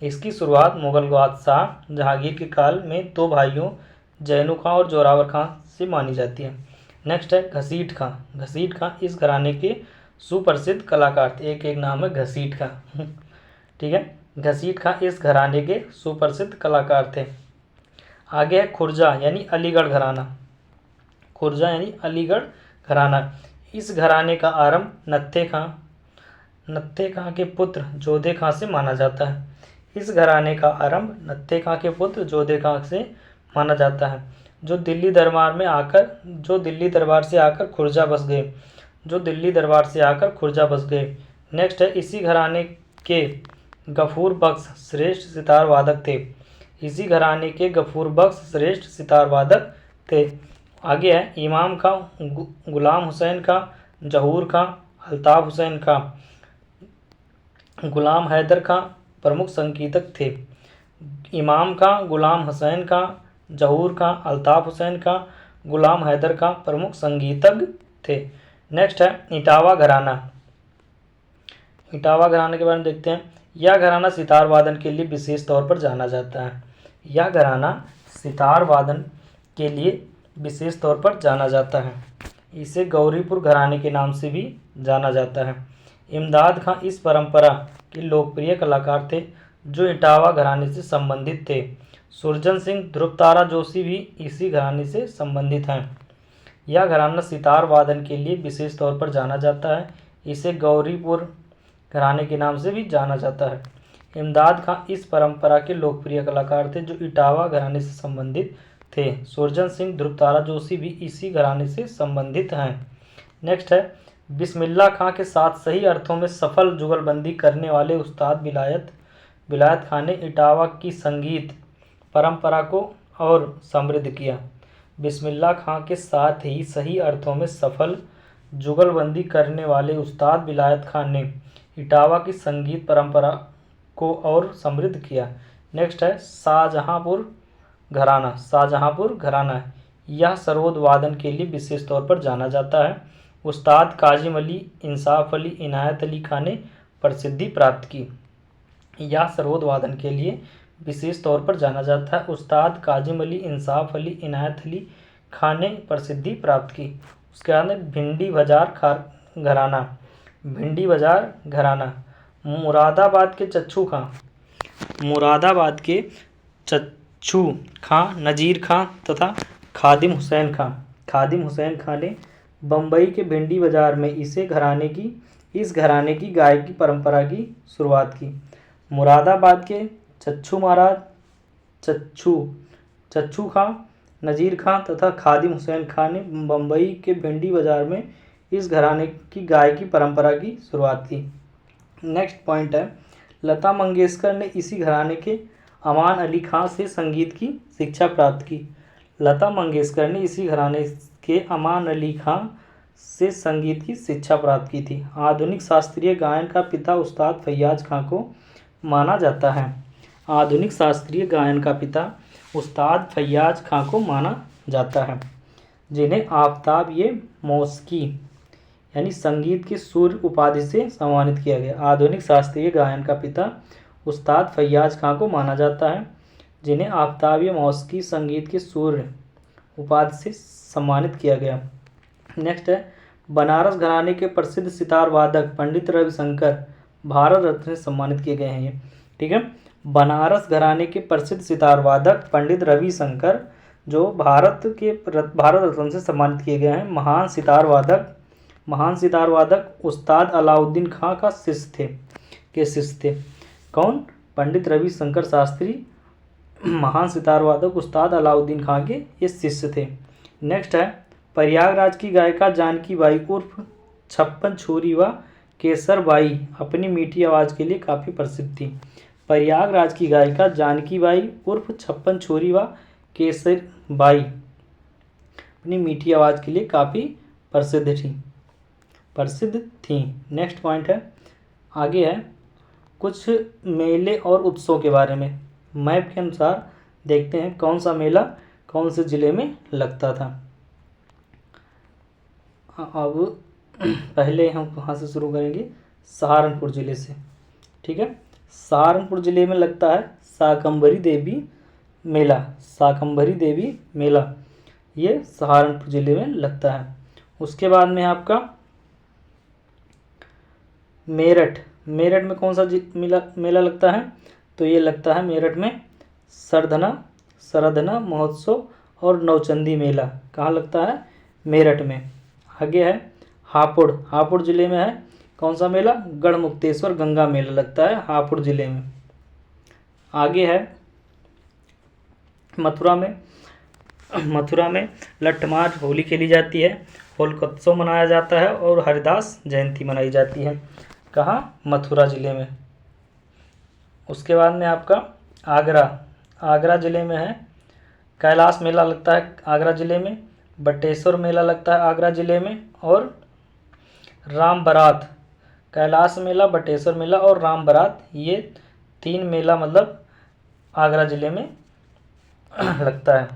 [SPEAKER 1] इसकी शुरुआत मुगल बादशाह जहांगीर के काल में दो भाइयों जैनू खां और जोरावर खां से मानी जाती है। नेक्स्ट है घसीट खां इस घराने के सुप्रसिद्ध कलाकार थे। एक नाम है घसीट खां ठीक है, घसीट खां इस घराने के सुप्रसिद्ध कलाकार थे। आगे है खुर्जा यानी अलीगढ़ घराना। इस घराने का आरंभ नत्थे खां के पुत्र जोधे खां से माना जाता है। इस घराने का आरंभ नत्थे खां के पुत्र जोधे खां से माना जाता है जो दिल्ली दरबार से आकर खुर्जा बस गए। नेक्स्ट है इसी घराने के गफूर बख्श श्रेष्ठ सितार वादक थे। आगे है इमाम खां, गुलाम हुसैन खां, जहूर खां, अल्ताफ हुसैन खां, गुलाम हैदर खां प्रमुख संगीतज्ञ थे। इमाम खां, गुलाम हुसैन खां, जहूर खां, अल्ताफ हुसैन खां, गुलाम हैदर खां प्रमुख संगीतज्ञ थे। नेक्स्ट है इटावा घराना के बारे में देखते हैं। यह घराना सितार वादन के लिए विशेष तौर पर जाना जाता है। इसे गौरीपुर घराने के नाम से भी जाना जाता है। इमदाद खां इस परंपरा के लोकप्रिय कलाकार थे जो इटावा घराने से संबंधित थे। सुरजन सिंह, ध्रुव तारा जोशी भी इसी घराने से संबंधित हैं। यह घराना सितार वादन के लिए विशेष तौर पर जाना जाता है। इसे गौरीपुर घराने के नाम से भी जाना जाता है। इमदाद खां इस परंपरा के लोकप्रिय कलाकार थे जो इटावा घराने से संबंधित थे। सुरजन सिंह, ध्रुव तारा जोशी भी इसी घराने से संबंधित हैं। नेक्स्ट है बिस्मिल्लाह खां के साथ सही अर्थों में सफल जुगलबंदी करने वाले उस्ताद विलायत खां ने इटावा की संगीत परंपरा को और समृद्ध किया। बिस्मिल्लाह खां के साथ ही सही अर्थों में सफल जुगलबंदी करने वाले उस्ताद विलायत खां ने इटावा की संगीत परंपरा को और समृद्ध किया। नेक्स्ट है शाहजहांपुर घराना। शाहजहांपुर घराना यह सरोद वादन के लिए विशेष तौर पर जाना जाता है। उस्ताद काजिम अली, इंसाफ अली, इनायत अली खां ने प्रसिद्धि प्राप्त की। यह सरोद वादन के लिए विशेष तौर पर जाना जाता है। उस्ताद काजिम अली, इंसाफ अली, इनायत अली खां ने प्रसिद्धि प्राप्त की। उसके बाद में भिंडी बाजार घराना। भिंडी बाजार घराना मुरादाबाद के चच्छू खां, मुरादाबाद के चच्छू खां, नज़ीर खां तथा खादिम हुसैन खां, खादिम हुसैन खां ने बम्बई के भिंडी बाजार में इस घराने की गायकी परंपरा की शुरुआत की। मुरादाबाद के चच्छू महाराज चच्छू खां, नज़ीर खां तथा खादिम हुसैन खां ने बम्बई के भिंडी बाजार में इस घराने की गायकी परंपरा की शुरुआत की। नेक्स्ट पॉइंट है लता मंगेशकर ने इसी घराने के अमान अली खां से संगीत की शिक्षा प्राप्त की। लता मंगेशकर ने इसी घराने के अमान अली खां से संगीत की शिक्षा प्राप्त की थी। आधुनिक शास्त्रीय गायन का पिता उस्ताद फैयाज खां को माना जाता है। आधुनिक शास्त्रीय गायन का पिता उस्ताद फैयाज खां को माना जाता है, जिन्हें आफ्ताब ये मौसीकी यानी संगीत की सूर्य उपाधि से सम्मानित किया गया। आधुनिक शास्त्रीय गायन का पिता उस्ताद फैयाज खां को माना जाता है, जिन्हें आफ्ताब ये मौसीकी संगीत की सूर्य उपाधि से सम्मानित किया गया। नेक्स्ट है बनारस घराने के प्रसिद्ध सितार वादक पंडित रविशंकर भारत रत्न से सम्मानित किए गए हैं। ये ठीक है, बनारस घराने के प्रसिद्ध सितार वादक पंडित रविशंकर जो भारत रत्न से सम्मानित किए गए हैं। महान सितार वादक उस्ताद अलाउद्दीन खां का शिष्य थे। कौन? पंडित रविशंकर शास्त्री महान सितार वादक उस्ताद अलाउद्दीन खां के ये शिष्य थे। नेक्स्ट है प्रयागराज की गायिका जानकी बाई उर्फ छप्पन छोरी व केसर बाई अपनी मीठी आवाज़ के लिए काफ़ी प्रसिद्ध थी। प्रयागराज की गायिका जानकी बाई उर्फ छप्पन छोरी व केसर बाई अपनी मीठी आवाज़ के लिए काफ़ी प्रसिद्ध थी। नेक्स्ट पॉइंट है आगे है कुछ मेले और उत्सव के बारे में। मैप के अनुसार देखते हैं कौन सा मेला कौन से ज़िले में लगता था। अब पहले हम कहाँ से शुरू करेंगे? सहारनपुर ज़िले से। ठीक है, सहारनपुर ज़िले में लगता है शाकंभरी देवी मेला, ये सहारनपुर ज़िले में लगता है। उसके बाद में आपका मेरठ में कौन सा मेला लगता है? तो ये लगता है मेरठ में सरधना महोत्सव और नवचंदी मेला। कहाँ लगता है? मेरठ में। आगे है हापुड़ ज़िले में है कौन सा मेला? गढ़मुक्तेश्वर गंगा मेला लगता है हापुड़ ज़िले में। आगे है मथुरा में लट्ठमार होली खेली जाती है, होलिकोत्सव मनाया जाता है और हरिदास जयंती मनाई जाती है। कहाँ? मथुरा ज़िले में। उसके बाद में आपका आगरा ज़िले में है कैलाश मेला लगता है आगरा ज़िले में, बटेश्वर मेला लगता है आगरा ज़िले में और राम बारात। कैलाश मेला, बटेश्वर मेला और राम बारात ये 3 मेला मतलब आगरा ज़िले में लगता है।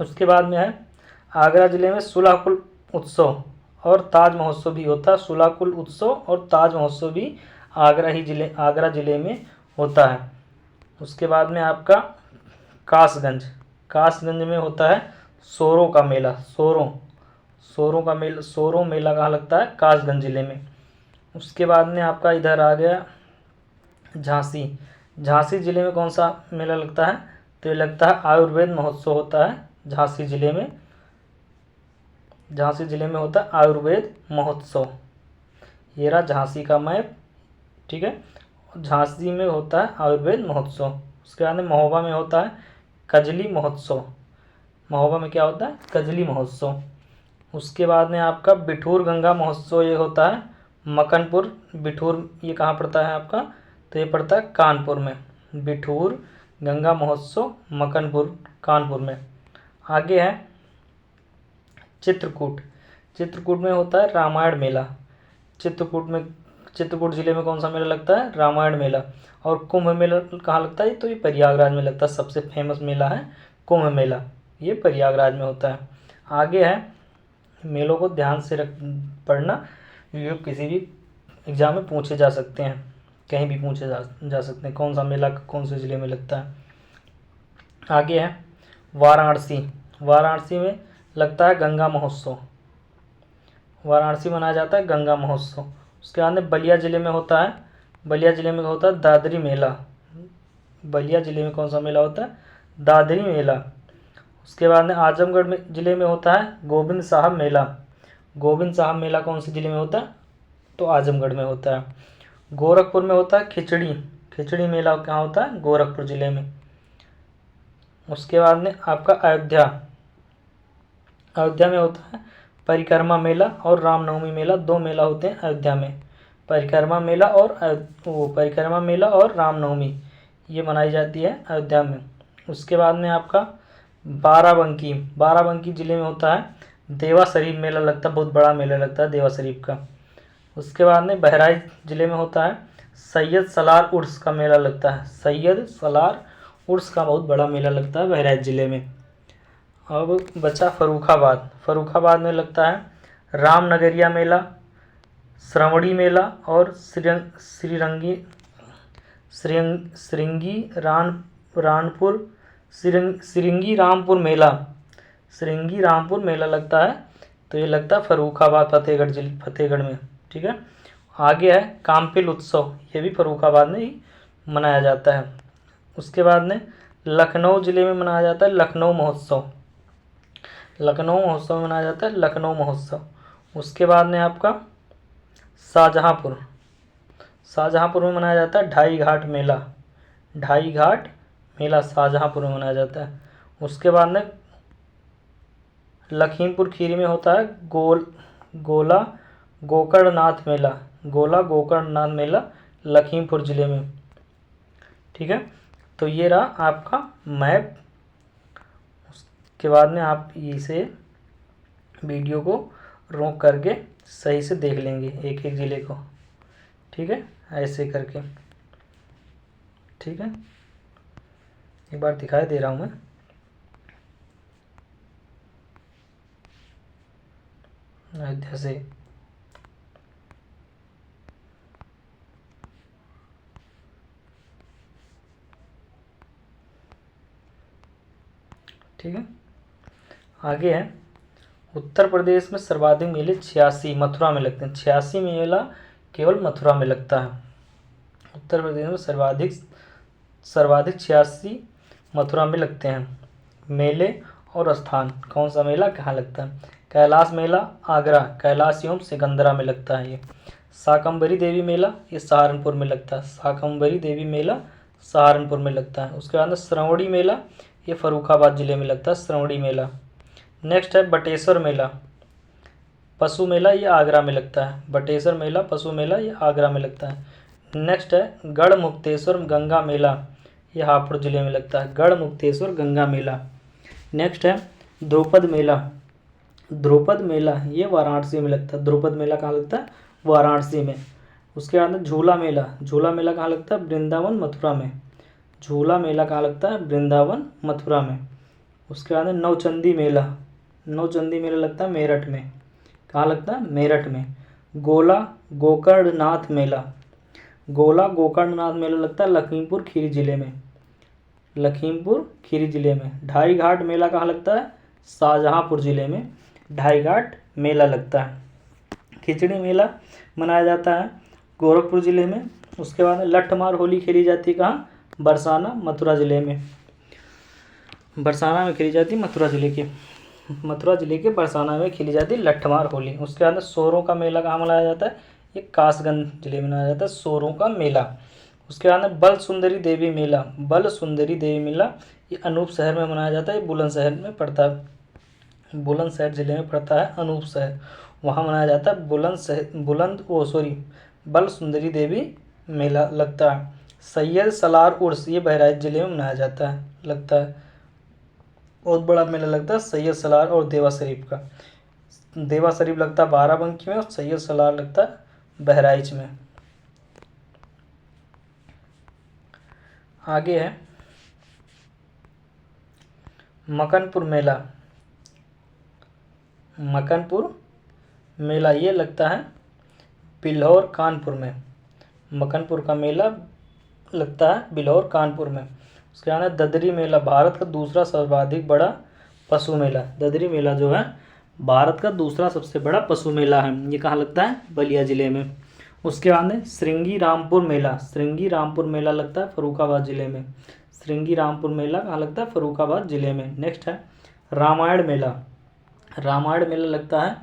[SPEAKER 1] उसके बाद में है आगरा ज़िले में सुलाकुल उत्सव और ताज महोत्सव भी होता है। सुलाकुल उत्सव और ताज महोत्सव भी आगरा ज़िले में होता है। उसके बाद में आपका कासगंज में होता है सोरों का मेला। सोरों मेला कहाँ लगता है? कासगंज ज़िले में। उसके बाद में आपका इधर आ गया झांसी ज़िले में कौन सा मेला लगता है? तो ये लगता है आयुर्वेद महोत्सव होता है झांसी ज़िले में होता है आयुर्वेद महोत्सव। ये रहा झांसी का मैप। ठीक है, झांसी में होता है आयुर्वेद महोत्सव। उसके बाद में महोबा में होता है कजली महोत्सव। महोबा में क्या होता है? कजली महोत्सव। उसके बाद में आपका बिठूर गंगा महोत्सव ये होता है मकनपुर। बिठूर ये कहाँ पड़ता है आपका? तो ये पड़ता है कानपुर में। बिठूर गंगा महोत्सव मकनपुर कानपुर में। आगे है चित्रकूट। चित्रकूट में होता है रामायण मेला। चित्रकूट जिले में कौन सा मेला लगता है? रामायण मेला। और कुंभ मेला कहाँ लगता है? तो ये प्रयागराज में लगता है। सबसे फेमस मेला है कुंभ मेला, ये प्रयागराज में होता है। आगे है, मेलों को ध्यान से पढ़ना, ये किसी भी एग्जाम में पूछे जा सकते हैं, कहीं भी पूछे जा सकते हैं, कौन सा मेला कौन से ज़िले में लगता है। आगे है वाराणसी। वाराणसी में लगता है गंगा महोत्सव। वाराणसी मनाया जाता है गंगा महोत्सव। उसके बाद में बलिया ज़िले में होता है, बलिया ज़िले में होता है दादरी मेला। बलिया ज़िले में कौन सा मेला होता है? दादरी मेला। उसके बाद में आजमगढ़ में ज़िले में होता है गोविंद साहब मेला। गोविंद साहब मेला कौन से ज़िले में होता है? तो आजमगढ़ में होता है। गोरखपुर में होता है खिचड़ी मेला कहाँ होता है? गोरखपुर ज़िले में। उसके बाद में आपका अयोध्या में होता है परिक्रमा मेला और रामनवमी मेला। दो मेला होते हैं अयोध्या में, परिक्रमा मेला और रामनवमी, ये मनाई जाती है अयोध्या में। उसके बाद में आपका बाराबंकी ज़िले में होता है देवा शरीफ मेला लगता है, बहुत बड़ा मेला लगता है देवा शरीफ का। उसके बाद में बहराइच ज़िले में होता है सैयद सलार उर्स का मेला लगता है। सैयद सलार उर्स का बहुत बड़ा मेला लगता है बहराइच ज़िले में। अब बचा फर्रुखाबाद में लगता है रामनगरिया मेला, श्रवणी मेला और श्रृंगी रामपुर मेला लगता है। तो ये लगता है फर्रुखाबाद फतेहगढ़ में। ठीक है। आगे है काम्पिल उत्सव, ये भी फर्रुखाबाद में ही मनाया जाता है। उसके बाद में लखनऊ ज़िले में मनाया जाता है लखनऊ महोत्सव में मनाया जाता है लखनऊ महोत्सव। उसके बाद में आपका शाहजहाँपुर में मनाया जाता है ढाई घाट मेला शाहजहाँपुर में मनाया जाता है। उसके बाद में लखीमपुर खीरी में होता है गोला गोकर्णनाथ मेला लखीमपुर ज़िले में। ठीक है। तो ये रहा आपका मैप। उसके बाद में आप इसे वीडियो को रोक करके सही से देख लेंगे एक एक ज़िले को। ठीक है, ऐसे करके। ठीक है, एक बार दिखाई दे रहा हूँ मैं। अयोध्या से ठीक है। आगे है उत्तर प्रदेश में सर्वाधिक मेले 86 मथुरा में लगते हैं। 86 मेला केवल मथुरा में लगता है। उत्तर प्रदेश में सर्वाधिक 86 मथुरा में लगते हैं मेले। और स्थान, कौन सा मेला कहाँ लगता है? कैलाश मेला आगरा, कैलाश एवं सिकंदरा में लगता है। ये शाकंभरी देवी मेला ये सहारनपुर में लगता है। शाकंभरी देवी मेला सहारनपुर में लगता है। उसके बाद श्रवणी मेला ये फर्रुखाबाद ज़िले में लगता है, श्रवणी मेला। नेक्स्ट है बटेश्वर मेला पशु मेला, ये आगरा में लगता है। बटेश्वर मेला पशु मेला ये आगरा में लगता है। नेक्स्ट है गढ़मुक्तेश्वर गंगा मेला, ये हापुड़ ज़िले में लगता है। गढ़मुक्तेश्वर गंगा मेला। नेक्स्ट है द्रुपद मेला ये वाराणसी में लगता है। द्रुपद मेला कहाँ लगता है? वाराणसी में। उसके बाद झूला मेला कहाँ लगता है? वृंदावन मथुरा में। झूला मेला कहाँ लगता है? वृंदावन मथुरा में। उसके बाद नौचंदी मेला लगता है मेरठ में। कहाँ लगता है? मेरठ में। गोला गोकर्णनाथ मेला लगता है लखीमपुर खीरी ज़िले में। ढाई घाट मेला कहाँ लगता है? शाहजहाँपुर ज़िले में ढाई घाट मेला लगता है। खिचड़ी मेला मनाया जाता है गोरखपुर ज़िले में। उसके बाद लठमार होली खेली जाती है कहाँ? बरसाना मथुरा ज़िले में। बरसाना में खेली जाती है मथुरा ज़िले के बरसाना में खेली जाती है लठमार होली। उसके बाद सोरों का मेला कहाँ मनाया जाता है? ये कासगंज ज़िले में मनाया जाता है सोरों का मेला। उसके बाद बल सुंदरी देवी मेला ये अनूप शहर में मनाया जाता है। ये बुलंदशहर में पड़ता है, बुलंदशहर ज़िले में पड़ता है अनूप शहर, वहाँ मनाया जाता है बल सुंदरी देवी मेला लगता है। सैयद सलार उर्स ये बहराइच ज़िले में मनाया जाता है, लगता है। बहुत बड़ा मेला लगता है सैयद सलार और देवा शरीफ का। देवा शरीफ लगता है बाराबंकी में और सैयद सलार लगता है बहराइच में। आगे है मकनपुर मेला। मकनपुर मेला ये लगता है बिल्हौर कानपुर में। मकनपुर का मेला लगता है बिल्हौर कानपुर में। उसके बाद ददरी मेला, भारत का दूसरा सर्वाधिक बड़ा पशु मेला। ददरी मेला जो है भारत का दूसरा सबसे बड़ा पशु मेला है। ये कहाँ लगता है? बलिया ज़िले में। उसके बाद में श्रृंगी रामपुर मेला। श्रृंगी रामपुर मेला लगता है फर्रुखाबाद ज़िले में। श्रृंगी रामपुर मेला कहाँ लगता है? फर्रुखाबाद ज़िले में। नेक्स्ट है रामायण मेला। रामायण मेला लगता है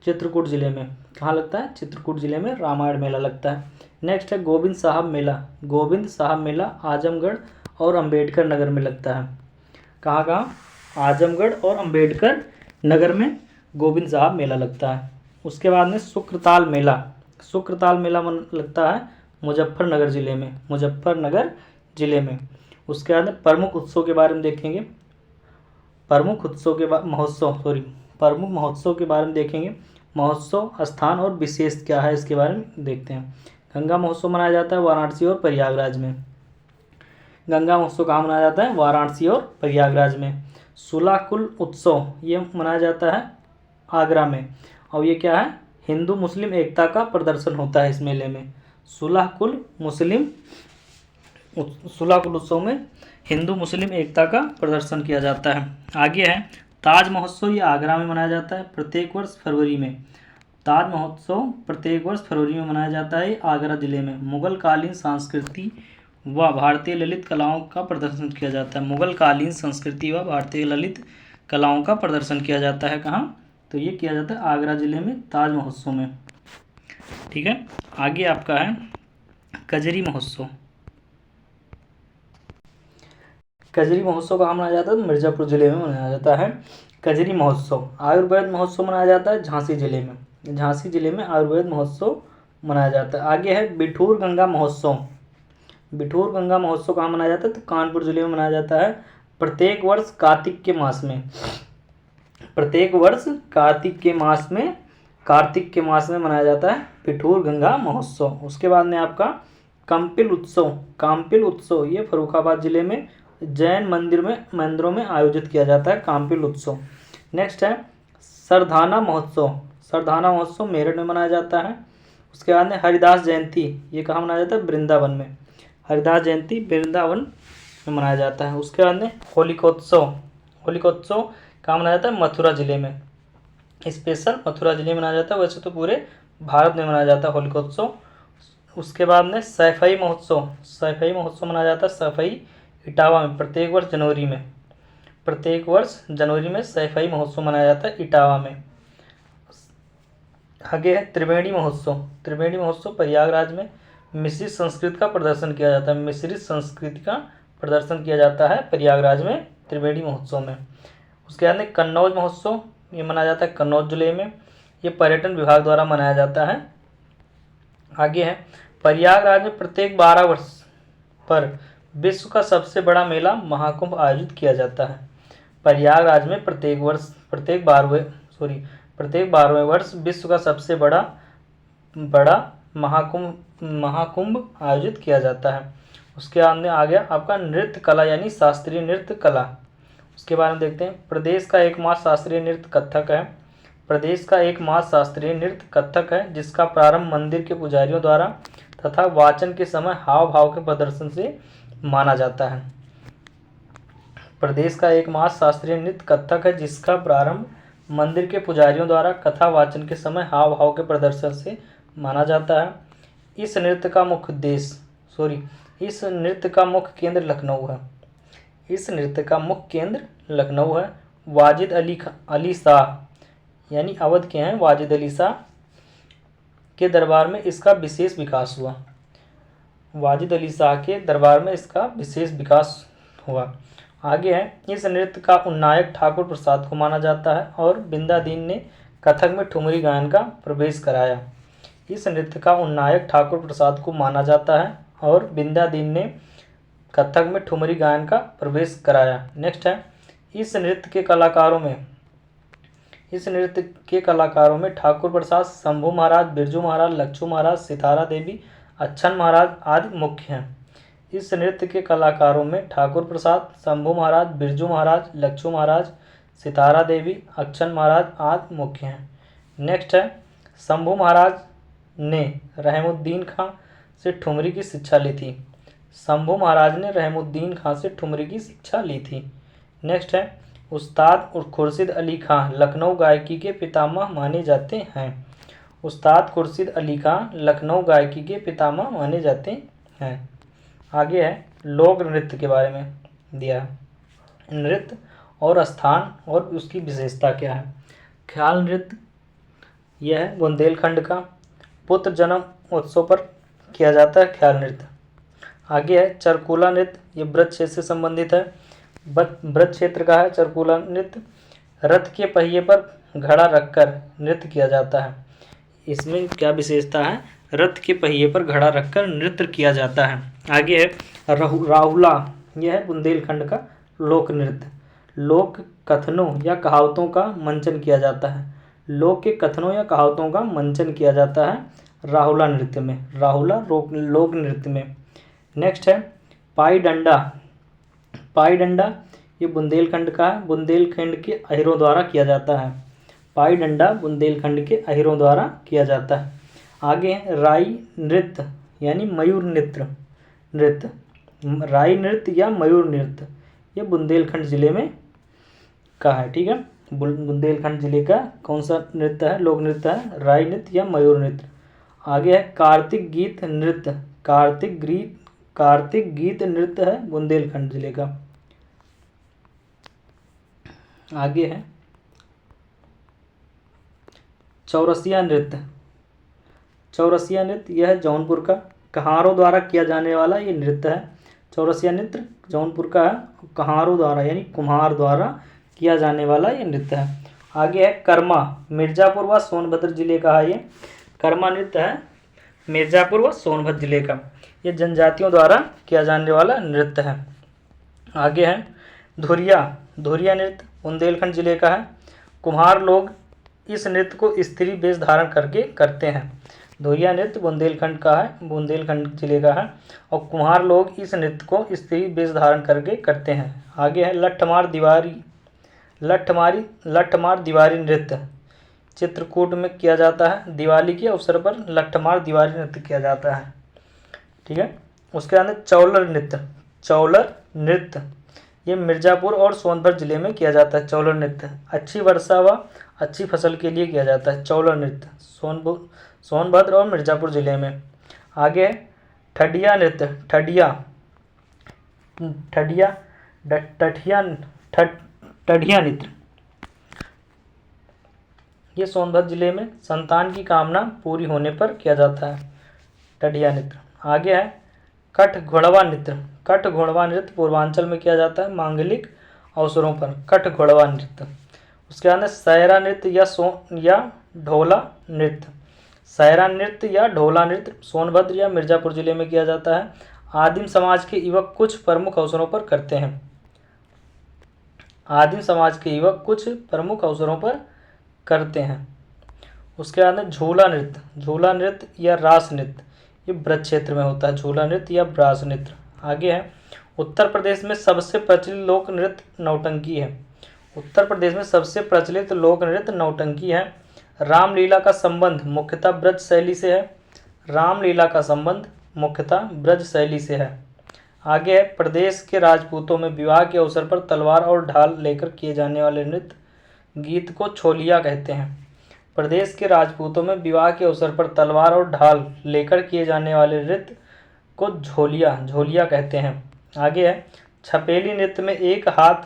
[SPEAKER 1] चित्रकूट ज़िले में। कहाँ लगता है? चित्रकूट ज़िले में रामायण मेला लगता है। नेक्स्ट है गोविंद साहब मेला। गोविंद साहब मेला आजमगढ़ और अंबेडकर नगर में लगता है। कहाँ कहाँ? आजमगढ़ और अंबेडकर नगर में गोविंद साहब मेला लगता है। उसके बाद में शुक्रताल मेला। शुक्रताल मेला लगता है मुजफ्फरनगर ज़िले में। मुजफ्फरनगर ज़िले में। उसके बाद में प्रमुख उत्सव के बारे में देखेंगे। प्रमुख महोत्सव के बारे में देखेंगे। महोत्सव स्थान और विशेष क्या है इसके बारे में देखते हैं। गंगा महोत्सव मनाया जाता है वाराणसी और प्रयागराज में। गंगा महोत्सव कहाँ मनाया जाता है? वाराणसी और प्रयागराज में। सुलाकुल उत्सव ये मनाया जाता है आगरा में। और ये क्या है? हिंदू मुस्लिम एकता का प्रदर्शन होता है इस मेले में। सुलाकुल उत्सव में हिंदू मुस्लिम एकता का प्रदर्शन किया जाता है। आगे है ताज महोत्सव। ये आगरा में मनाया जाता है प्रत्येक वर्ष फरवरी में। ताज महोत्सव प्रत्येक वर्ष फरवरी में मनाया जाता है आगरा ज़िले में। मुगल कालीन संस्कृति व भारतीय ललित कलाओं का प्रदर्शन किया जाता है। मुगल कालीन संस्कृति व भारतीय ललित कलाओं का प्रदर्शन किया जाता है कहाँ? तो ये किया जाता है आगरा ज़िले में ताज महोत्सव में। ठीक है। आगे आपका है कजरी महोत्सव। कजरी महोत्सव कहाँ मनाया जाता है? मिर्ज़ापुर ज़िले में मनाया जाता है कजरी महोत्सव। आयुर्वेद महोत्सव मनाया जाता है झांसी ज़िले में। झांसी ज़िले में आयुर्वेद महोत्सव मनाया जाता है। आगे है बिठूर गंगा महोत्सव। बिठूर गंगा महोत्सव कहाँ मनाया जाता है? तो कानपुर ज़िले में मनाया जाता है प्रत्येक वर्ष कार्तिक के मास में। प्रत्येक वर्ष कार्तिक के मास में मनाया जाता है बिठूर गंगा महोत्सव। उसके बाद में आपका काम्पिल उत्सव। काम्पिल उत्सव ये फर्रुखाबाद ज़िले में जैन मंदिरों में आयोजित किया जाता है काम्पिल उत्सव। नेक्स्ट है सरधाना महोत्सव। सरधाना महोत्सव मेरठ में मनाया जाता है। उसके बाद में हरिदास जयंती ये कहाँ मनाया जाता है? वृंदावन में। हरिदास जयंती वृंदावन में मनाया जाता है। उसके बाद में होलिकोत्सव। होलिकोत्सव कहाँ मनाया जाता है? मथुरा ज़िले में। स्पेशल मथुरा ज़िले में मनाया जाता है, वैसे तो पूरे भारत में मनाया जाता है होलिकोत्सव। उसके बाद में सैफई महोत्सव। सैफई महोत्सव मनाया जाता है सैफई इटावा में प्रत्येक वर्ष जनवरी में। प्रत्येक वर्ष जनवरी में सैफई महोत्सव मनाया जाता है इटावा में। आगे है त्रिवेणी महोत्सव। त्रिवेणी महोत्सव प्रयागराज में मिश्रित संस्कृति का प्रदर्शन किया जाता है। मिश्रित संस्कृति का प्रदर्शन किया जाता है प्रयागराज में त्रिवेणी महोत्सव में। उसके बाद में कन्नौज महोत्सव ये मनाया जाता है कन्नौज जिले में। ये पर्यटन विभाग द्वारा मनाया जाता है। आगे है प्रयागराज में प्रत्येक 12 वर्ष पर विश्व का सबसे बड़ा मेला महाकुंभ आयोजित किया जाता है। प्रयागराज में प्रत्येक 12वें वर्ष विश्व का सबसे बड़ा महाकुंभ आयोजित किया जाता है। उसके बाद में आ गया आपका नृत्य कला यानी शास्त्रीय नृत्य कला। उसके बारे में देखते हैं। प्रदेश का एकमात्र शास्त्रीय नृत्य कथक है। प्रदेश का एकमात्र शास्त्रीय नृत्य कथक है जिसका प्रारंभ मंदिर के पुजारियों द्वारा तथा वाचन के समय हाव भाव के प्रदर्शन से माना जाता है। प्रदेश का एकमात्र शास्त्रीय नृत्य कथक है जिसका प्रारंभ मंदिर के पुजारियों द्वारा कथा वाचन के समय हाव भाव के प्रदर्शन से माना जाता है। इस नृत्य का मुख्य केंद्र लखनऊ है। वाजिद अली शाह यानी अवध के हैं वाजिद अली शाह के दरबार में इसका विशेष विकास हुआ। वाजिद अली शाह के दरबार में इसका विशेष विकास हुआ। आगे है इस नृत्य का उन्नायक ठाकुर प्रसाद को माना जाता है और बिंदादीन ने कथक में ठुमरी गायन का प्रवेश कराया। इस नृत्य का उन्नायक ठाकुर प्रसाद को माना जाता है और बिंद्यादीन ने कथक में ठुमरी गायन का प्रवेश कराया। नेक्स्ट है, इस नृत्य के कलाकारों में ठाकुर प्रसाद, शंभू महाराज, बिरजू महाराज, लच्छू महाराज, सितारा देवी, अच्छन महाराज आदि मुख्य हैं। इस नृत्य के कलाकारों में ठाकुर प्रसाद, शंभू महाराज, बिरजू महाराज, लच्छू महाराज, सितारा देवी, अच्छन महाराज आदि मुख्य हैं। नेक्स्ट है, शंभू महाराज ने रहमुद्दीन खां से ठुमरी की शिक्षा ली थी। शंभू महाराज ने रहमुद्दीन खां से ठुमरी की शिक्षा ली थी। नेक्स्ट है, उस्ताद खुर्शीद अली खां लखनऊ गायकी के पितामह माने जाते हैं। उस्ताद खुर्शीद अली खां लखनऊ गायकी के पितामह माने जाते हैं। आगे है, लोक नृत्य के बारे में दिया है। नृत्य और स्थान और उसकी विशेषता क्या है। ख्याल नृत्य, यह है बुंदेलखंड का, पुत्र जन्म उत्सव पर किया जाता है ख्याल नृत्य। आगे है चरकूला नृत्य, ये ब्रज क्षेत्र से संबंधित है, ब्रज क्षेत्र का है चरकूला नृत्य। रथ के पहिए पर घड़ा रखकर नृत्य किया जाता है। इसमें क्या विशेषता है, रथ के पहिए पर घड़ा रखकर नृत्य किया जाता है। आगे है राहुला, यह है बुंदेलखंड का लोक नृत्य। लोक कथनों या कहावतों का मंचन किया जाता है। लोक के कथनों या कहावतों का मंचन किया जाता है राहुला नृत्य में, राहुला लोक नृत्य में। नेक्स्ट है पाई डंडा। पाई डंडा ये बुंदेलखंड का है, बुंदेलखंड के अहिरों द्वारा किया जाता है। पाई डंडा बुंदेलखंड के अहिरों द्वारा किया जाता है। आगे है राई नृत्य यानी मयूर नृत्य। राई नृत्य या मयूर नृत्य ये बुंदेलखंड जिले में का है। ठीक है, बुंदेलखंड जिले का कौन सा नृत्य है, लोक नृत्य है, राई नृत्य या मयूर नृत्य। आगे है कार्तिक गीत नृत्य। कार्तिक गीत नृत्य है बुंदेलखंड जिले का। आगे है चौरसिया नृत्य। चौरसिया नृत्य यह जौनपुर का कहारों द्वारा किया जाने वाला ये नृत्य है। चौरसिया नृत्य जौनपुर का है, कहारों द्वारा यानी कुम्हार द्वारा किया जाने वाला ये नृत्य है। आगे है कर्मा, मिर्जापुर व सोनभद्र जिले का है ये। कर्मा नृत्य है मिर्जापुर व सोनभद्र जिले का, ये जनजातियों द्वारा किया जाने वाला नृत्य है। आगे है धुरिया नृत्य बुंदेलखंड जिले का है। कुम्हार लोग इस नृत्य को स्त्री वेश धारण करके करते हैं। धुरिया नृत्य बुंदेलखंड का है, बुंदेलखंड जिले का है, और कुम्हार लोग इस नृत्य को स्त्री वेश धारण करके करते हैं। आगे है लठमार दीवारी नृत्य, चित्रकूट में किया जाता है। दिवाली के अवसर पर लठमार दीवारी नृत्य किया जाता है। ठीक है, उसके बाद चौलर नृत्य ये मिर्जापुर और सोनभद्र जिले में किया जाता है। चौलर नृत्य अच्छी वर्षा व अच्छी फसल के लिए किया जाता है। चौलर नृत्य सोनभद्र और मिर्जापुर जिले में। आगे ठडिया नृत्य, ठडिया नृत्य ये सोनभद्र जिले में संतान की कामना पूरी होने पर किया जाता है ठडिया नृत्य। आगे है कठ घोड़वा नृत्य पूर्वांचल में किया जाता है मांगलिक अवसरों पर, कठ घोड़वा नृत्य। उसके बाद सायरा नृत्य या ढोला नृत्य। सायरा नृत्य या ढोला नृत्य सोनभद्र या मिर्जापुर जिले में किया जाता है। आदिम समाज के युवक कुछ प्रमुख अवसरों पर करते हैं। आदिम समाज के युवक कुछ प्रमुख अवसरों पर करते हैं। उसके बाद झूला नृत्य या रास नृत्य ये ब्रज क्षेत्र में होता है। झूला नृत्य या रास नृत्य। आगे है उत्तर प्रदेश में सबसे प्रचलित लोक नृत्य नौटंकी है। उत्तर प्रदेश में सबसे प्रचलित लोक नृत्य नौटंकी है। रामलीला का संबंध मुख्यतः ब्रज शैली से है। रामलीला का संबंध मुख्यतः ब्रज शैली से है। आगे है प्रदेश के राजपूतों में विवाह के अवसर पर तलवार और ढाल लेकर किए जाने वाले नृत्य गीत को छोलिया कहते हैं। प्रदेश के राजपूतों में विवाह के अवसर पर तलवार और ढाल लेकर किए जाने वाले नृत्य को झोलिया कहते हैं। आगे है छपेली नृत्य में एक हाथ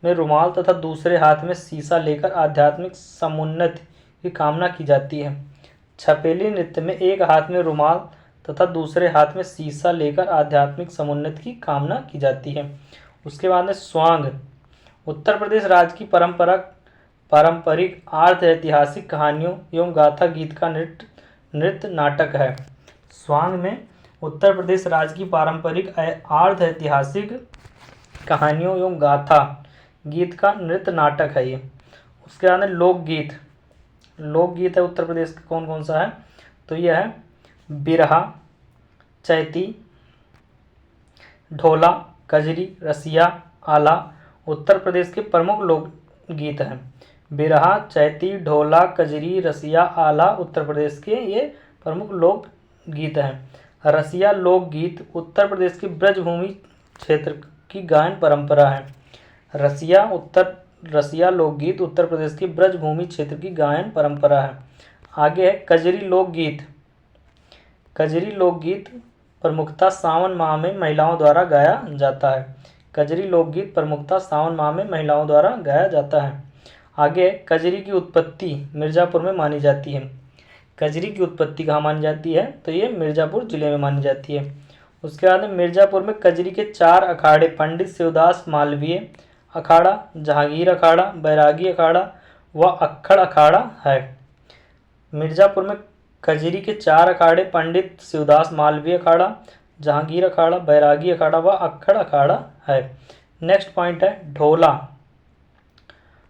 [SPEAKER 1] में रुमाल तथा दूसरे हाथ में शीशा लेकर आध्यात्मिक समुन्नति की कामना की जाती है। छपेली नृत्य में एक हाथ में रुमाल तथा दूसरे हाथ में शीशा लेकर आध्यात्मिक समुन्नति की कामना की जाती है। उसके बाद में स्वांग उत्तर प्रदेश राज्य की पारंपरिक आर्थ ऐतिहासिक कहानियों एवं गाथा गीत का नृत्य नाटक है। स्वांग में उत्तर प्रदेश राज्य की पारंपरिक अर्ध ऐतिहासिक कहानियों एवं गाथा गीत का नृत्य नाटक है ये। उसके बाद में लोकगीत। लोकगीत है उत्तर प्रदेश का कौन कौन सा है, तो यह है बिरहा, चैती, ढोला, कजरी, रसिया, आला उत्तर प्रदेश के प्रमुख लोकगीत हैं। बिरहा, चैती, ढोला, कजरी, रसिया, आला उत्तर प्रदेश के ये प्रमुख लोकगीत हैं। रसिया लोकगीत उत्तर प्रदेश की ब्रजभूमि क्षेत्र की गायन परंपरा है। रसिया लोकगीत उत्तर प्रदेश की ब्रजभूमि क्षेत्र की गायन परंपरा है। आगे है कजरी लोकगीत। कजरी लोकगीत प्रमुखता सावन माह में महिलाओं द्वारा गाया जाता है। कजरी लोकगीत प्रमुखता सावन माह में महिलाओं द्वारा गाया जाता है। आगे कजरी की उत्पत्ति मिर्ज़ापुर में मानी जाती है। कजरी की उत्पत्ति कहाँ मानी जाती है, तो ये मिर्ज़ापुर जिले में मानी जाती है। उसके बाद में मिर्ज़ापुर में कजरी के 4 अखाड़े पंडित शिवदास मालवीय अखाड़ा, जहांगीर अखाड़ा, बैरागी अखाड़ा व अक्खड़ अखाड़ा है। मिर्ज़ापुर में कजरी के 4 अखाड़े पंडित शिवदास मालवीय अखाड़ा, जहांगीर अखाड़ा, बैरागी अखाड़ा व अक्खड़ अखाड़ा है। नेक्स्ट पॉइंट है ढोला।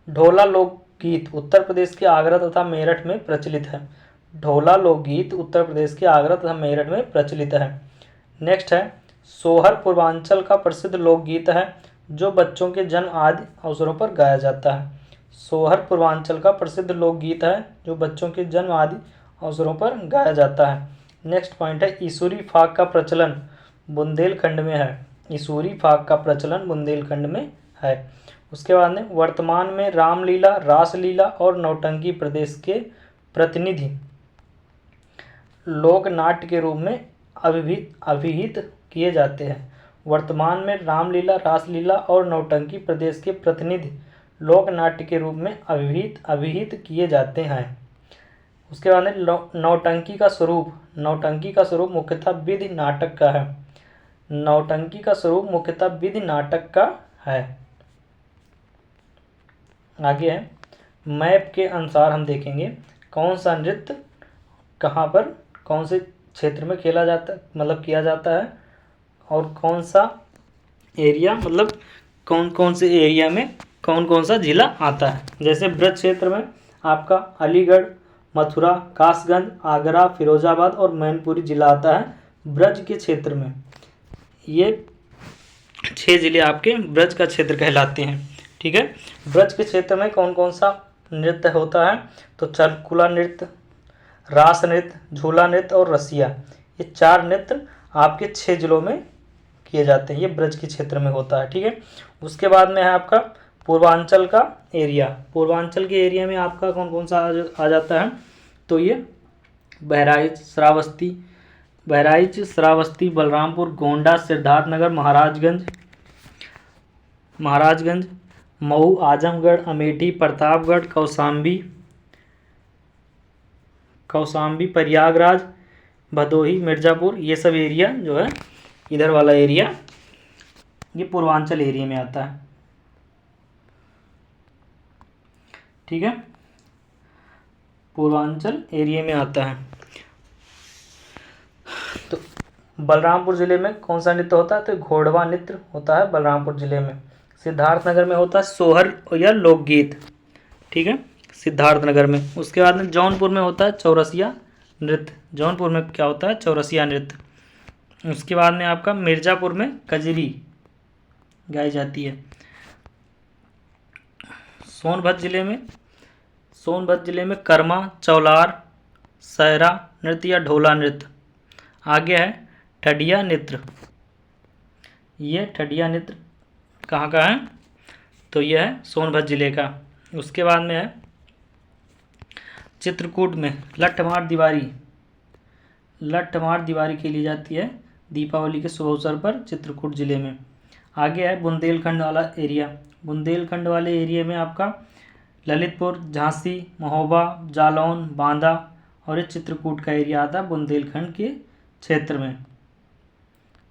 [SPEAKER 1] ढोला लोकगीत उत्तर प्रदेश के आगरा तथा मेरठ में प्रचलित है। ढोला लोकगीत उत्तर प्रदेश के आगरा तथा मेरठ में प्रचलित है। नेक्स्ट है सोहर पूर्वांचल का प्रसिद्ध लोकगीत है जो बच्चों के जन्म आदि अवसरों पर गाया जाता है। सोहर पूर्वांचल का प्रसिद्ध लोकगीत है जो बच्चों के जन्म आदि अवसरों पर गाया जाता है। नेक्स्ट पॉइंट है ईसूरी फाग का प्रचलन बुंदेलखंड में है। ईसूरी फाग का प्रचलन बुंदेलखंड में है। उसके बाद में वर्तमान में रामलीला, रासलीला और नौटंकी प्रदेश के प्रतिनिधि लोक नाट्य के रूप में अभिहित किए जाते हैं। वर्तमान में रामलीला, रासलीला और नौटंकी प्रदेश के प्रतिनिधि लोक नाट्य के रूप में अभिहित किए जाते हैं। उसके बाद में नौटंकी का स्वरूप मुख्यतः विधि नाटक का है। नौटंकी का स्वरूप मुख्यतः विधि नाटक का है। आगे है मैप के अनुसार हम देखेंगे कौन सा नृत्य कहाँ पर कौन से क्षेत्र में खेला जाता किया जाता है और कौन सा एरिया कौन कौन से एरिया में कौन कौन सा जिला आता है। जैसे ब्रज क्षेत्र में आपका अलीगढ़, मथुरा, कासगंज, आगरा, फिरोजाबाद और मैनपुरी जिला आता है ब्रज के क्षेत्र में। ये 6 जिले आपके ब्रज का क्षेत्र कहलाते हैं। ठीक है, ब्रज के क्षेत्र में कौन कौन सा नृत्य होता है, तो चरकुला नृत्य, रास नृत्य, झूला नृत्य और रसिया, ये 4 नृत्य आपके 6 जिलों में किए जाते हैं। ये ब्रज के क्षेत्र में होता है। ठीक है, उसके बाद में है आपका पूर्वांचल का एरिया। पूर्वांचल के एरिया में आपका कौन कौन सा आ जाता है, तो ये बहराइच, श्रावस्ती, बलरामपुर, गोंडा, सिद्धार्थनगर, महाराजगंज, मऊ, आजमगढ़, अमेठी, प्रतापगढ़, कौशाम्बी, प्रयागराज, भदोही, मिर्ज़ापुर, ये सब एरिया जो है इधर वाला एरिया ये पूर्वांचल एरिया में आता है। ठीक है, पूर्वांचल एरिया में आता है। तो बलरामपुर ज़िले में कौन सा नृत्य होता है, तो घोड़वा नृत्य होता है बलरामपुर ज़िले में। सिद्धार्थनगर में होता है सोहर या लोकगीत। ठीक है, सिद्धार्थनगर में। उसके बाद में जौनपुर में होता है चौरसिया नृत्य। जौनपुर में क्या होता है, चौरसिया नृत्य। उसके बाद में आपका मिर्ज़ापुर में कजरी गाई जाती है। सोनभद्र जिले में कर्मा, चौलार, सहरा नृत्य या ढोला नृत्य। आगे है ठडिया नृत्य। ये ठडिया नृत्य कहाँ का है, तो यह है सोनभद्र जिले का। उसके बाद में है चित्रकूट में लट्ठमार दीवारी खेली जाती है दीपावली के शुभ अवसर पर चित्रकूट जिले में। आगे है बुंदेलखंड वाला एरिया। बुंदेलखंड वाले एरिया में आपका ललितपुर, झांसी, महोबा, जालौन, बांदा और ये चित्रकूट का एरिया आता है बुंदेलखंड के क्षेत्र में।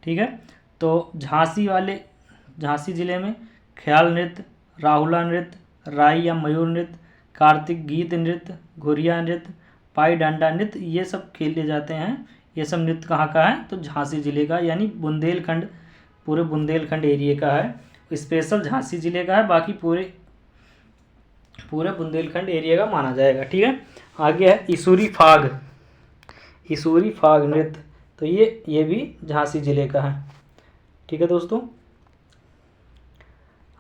[SPEAKER 1] ठीक है, तो झांसी जिले में ख्याल नृत्य, राहुला नृत्य, राई या मयूर नृत्य, कार्तिक गीत नृत्य, घुरिया नृत्य, पाई डांडा नृत्य, ये सब खेले जाते हैं ये सब नृत्य कहाँ का है? तो झांसी जिले का, यानी बुंदेलखंड, पूरे बुंदेलखंड एरिया का है। स्पेशल झांसी जिले का है, बाकी पूरे बुंदेलखंड एरिया का माना जाएगा। ठीक है, आगे है इसुरी फाग। इसुरी फाग नृत्य, तो ये भी झांसी जिले का है। ठीक है दोस्तों,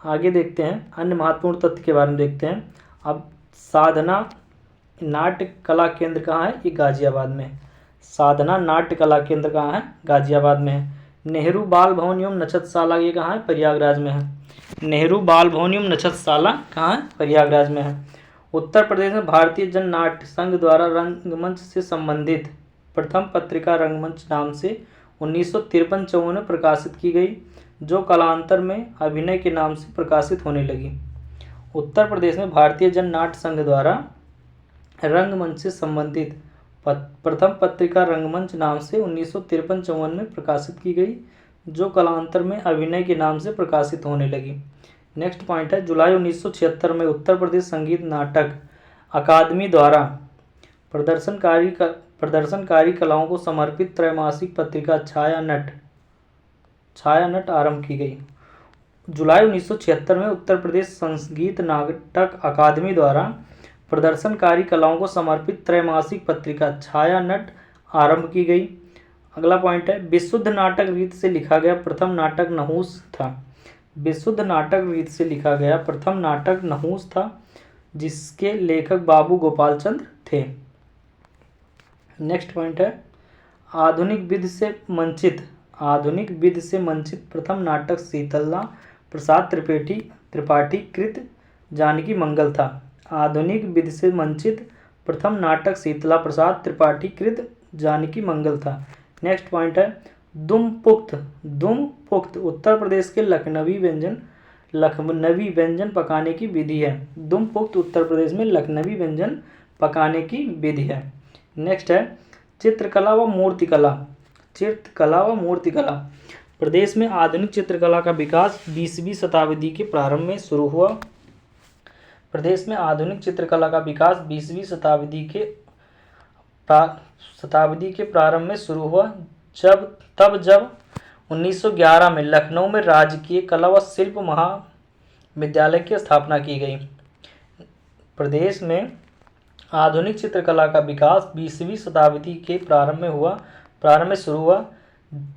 [SPEAKER 1] आगे देखते हैं अन्य महत्वपूर्ण तथ्य के बारे में देखते हैं। अब साधना नाट्य कला केंद्र कहाँ है? ये गाजियाबाद में है। साधना नाट्य कला केंद्र कहाँ है? गाजियाबाद में है। नेहरू बाल भवन एवं नक्षत्रशाला ये कहाँ है? प्रयागराज में है। नेहरू बाल भवन एवं नक्षत्रशाला कहाँ है? प्रयागराज में है। उत्तर प्रदेश में भारतीय जन नाट्य संघ द्वारा रंगमंच से संबंधित प्रथम पत्रिका रंगमंच नाम से 1953-54 में प्रकाशित की गई, जो कालांतर में अभिनय के नाम से प्रकाशित होने लगी। उत्तर प्रदेश में भारतीय जन नाट्य संघ द्वारा रंगमंच से संबंधित प्रथम पत्रिका रंगमंच नाम से 1953-54 में प्रकाशित की गई, जो कालांतर में अभिनय के नाम से प्रकाशित होने लगी। नेक्स्ट पॉइंट है, जुलाई 1976 में उत्तर प्रदेश संगीत नाटक अकादमी द्वारा प्रदर्शनकारी कलाओं को समर्पित त्रैमासिक पत्रिका छायानट आरंभ की गई। जुलाई 1976 में उत्तर प्रदेश संगीत नाटक अकादमी द्वारा प्रदर्शनकारी कलाओं को समर्पित त्रैमासिक पत्रिका छायानट आरंभ की गई। अगला पॉइंट है, विशुद्ध नाटक रीत से लिखा गया प्रथम नाटक नहुस था। विशुद्ध नाटक रीत से लिखा गया प्रथम नाटक नहुस था, जिसके लेखक बाबू गोपाल चंद्र थे। नेक्स्ट पॉइंट है, आधुनिक विधि से मंचित प्रथम नाटक शीतला प्रसाद त्रिपाठी कृत जानकी मंगल था। आधुनिक विधि से मंचित प्रथम नाटक शीतला प्रसाद त्रिपाठी कृत जानकी मंगल था। नेक्स्ट पॉइंट है, दुम पुख्त उत्तर प्रदेश के लखनवी व्यंजन पकाने की विधि है। दुम पुख्त उत्तर प्रदेश में लखनवी व्यंजन पकाने की विधि है। नेक्स्ट है, चित्रकला व मूर्तिकला। प्रदेश में आधुनिक चित्रकला का विकास 20वीं शताब्दी के प्रारंभ में शुरू हुआ। प्रदेश में आधुनिक चित्रकला का विकास 20वीं शताब्दी के प्रारंभ में शुरू हुआ, जब 1911 में लखनऊ में राजकीय कला व शिल्प महाविद्यालय की स्थापना की गई। प्रदेश में आधुनिक चित्रकला का विकास 20वीं शताब्दी के प्रारंभ में शुरू हुआ,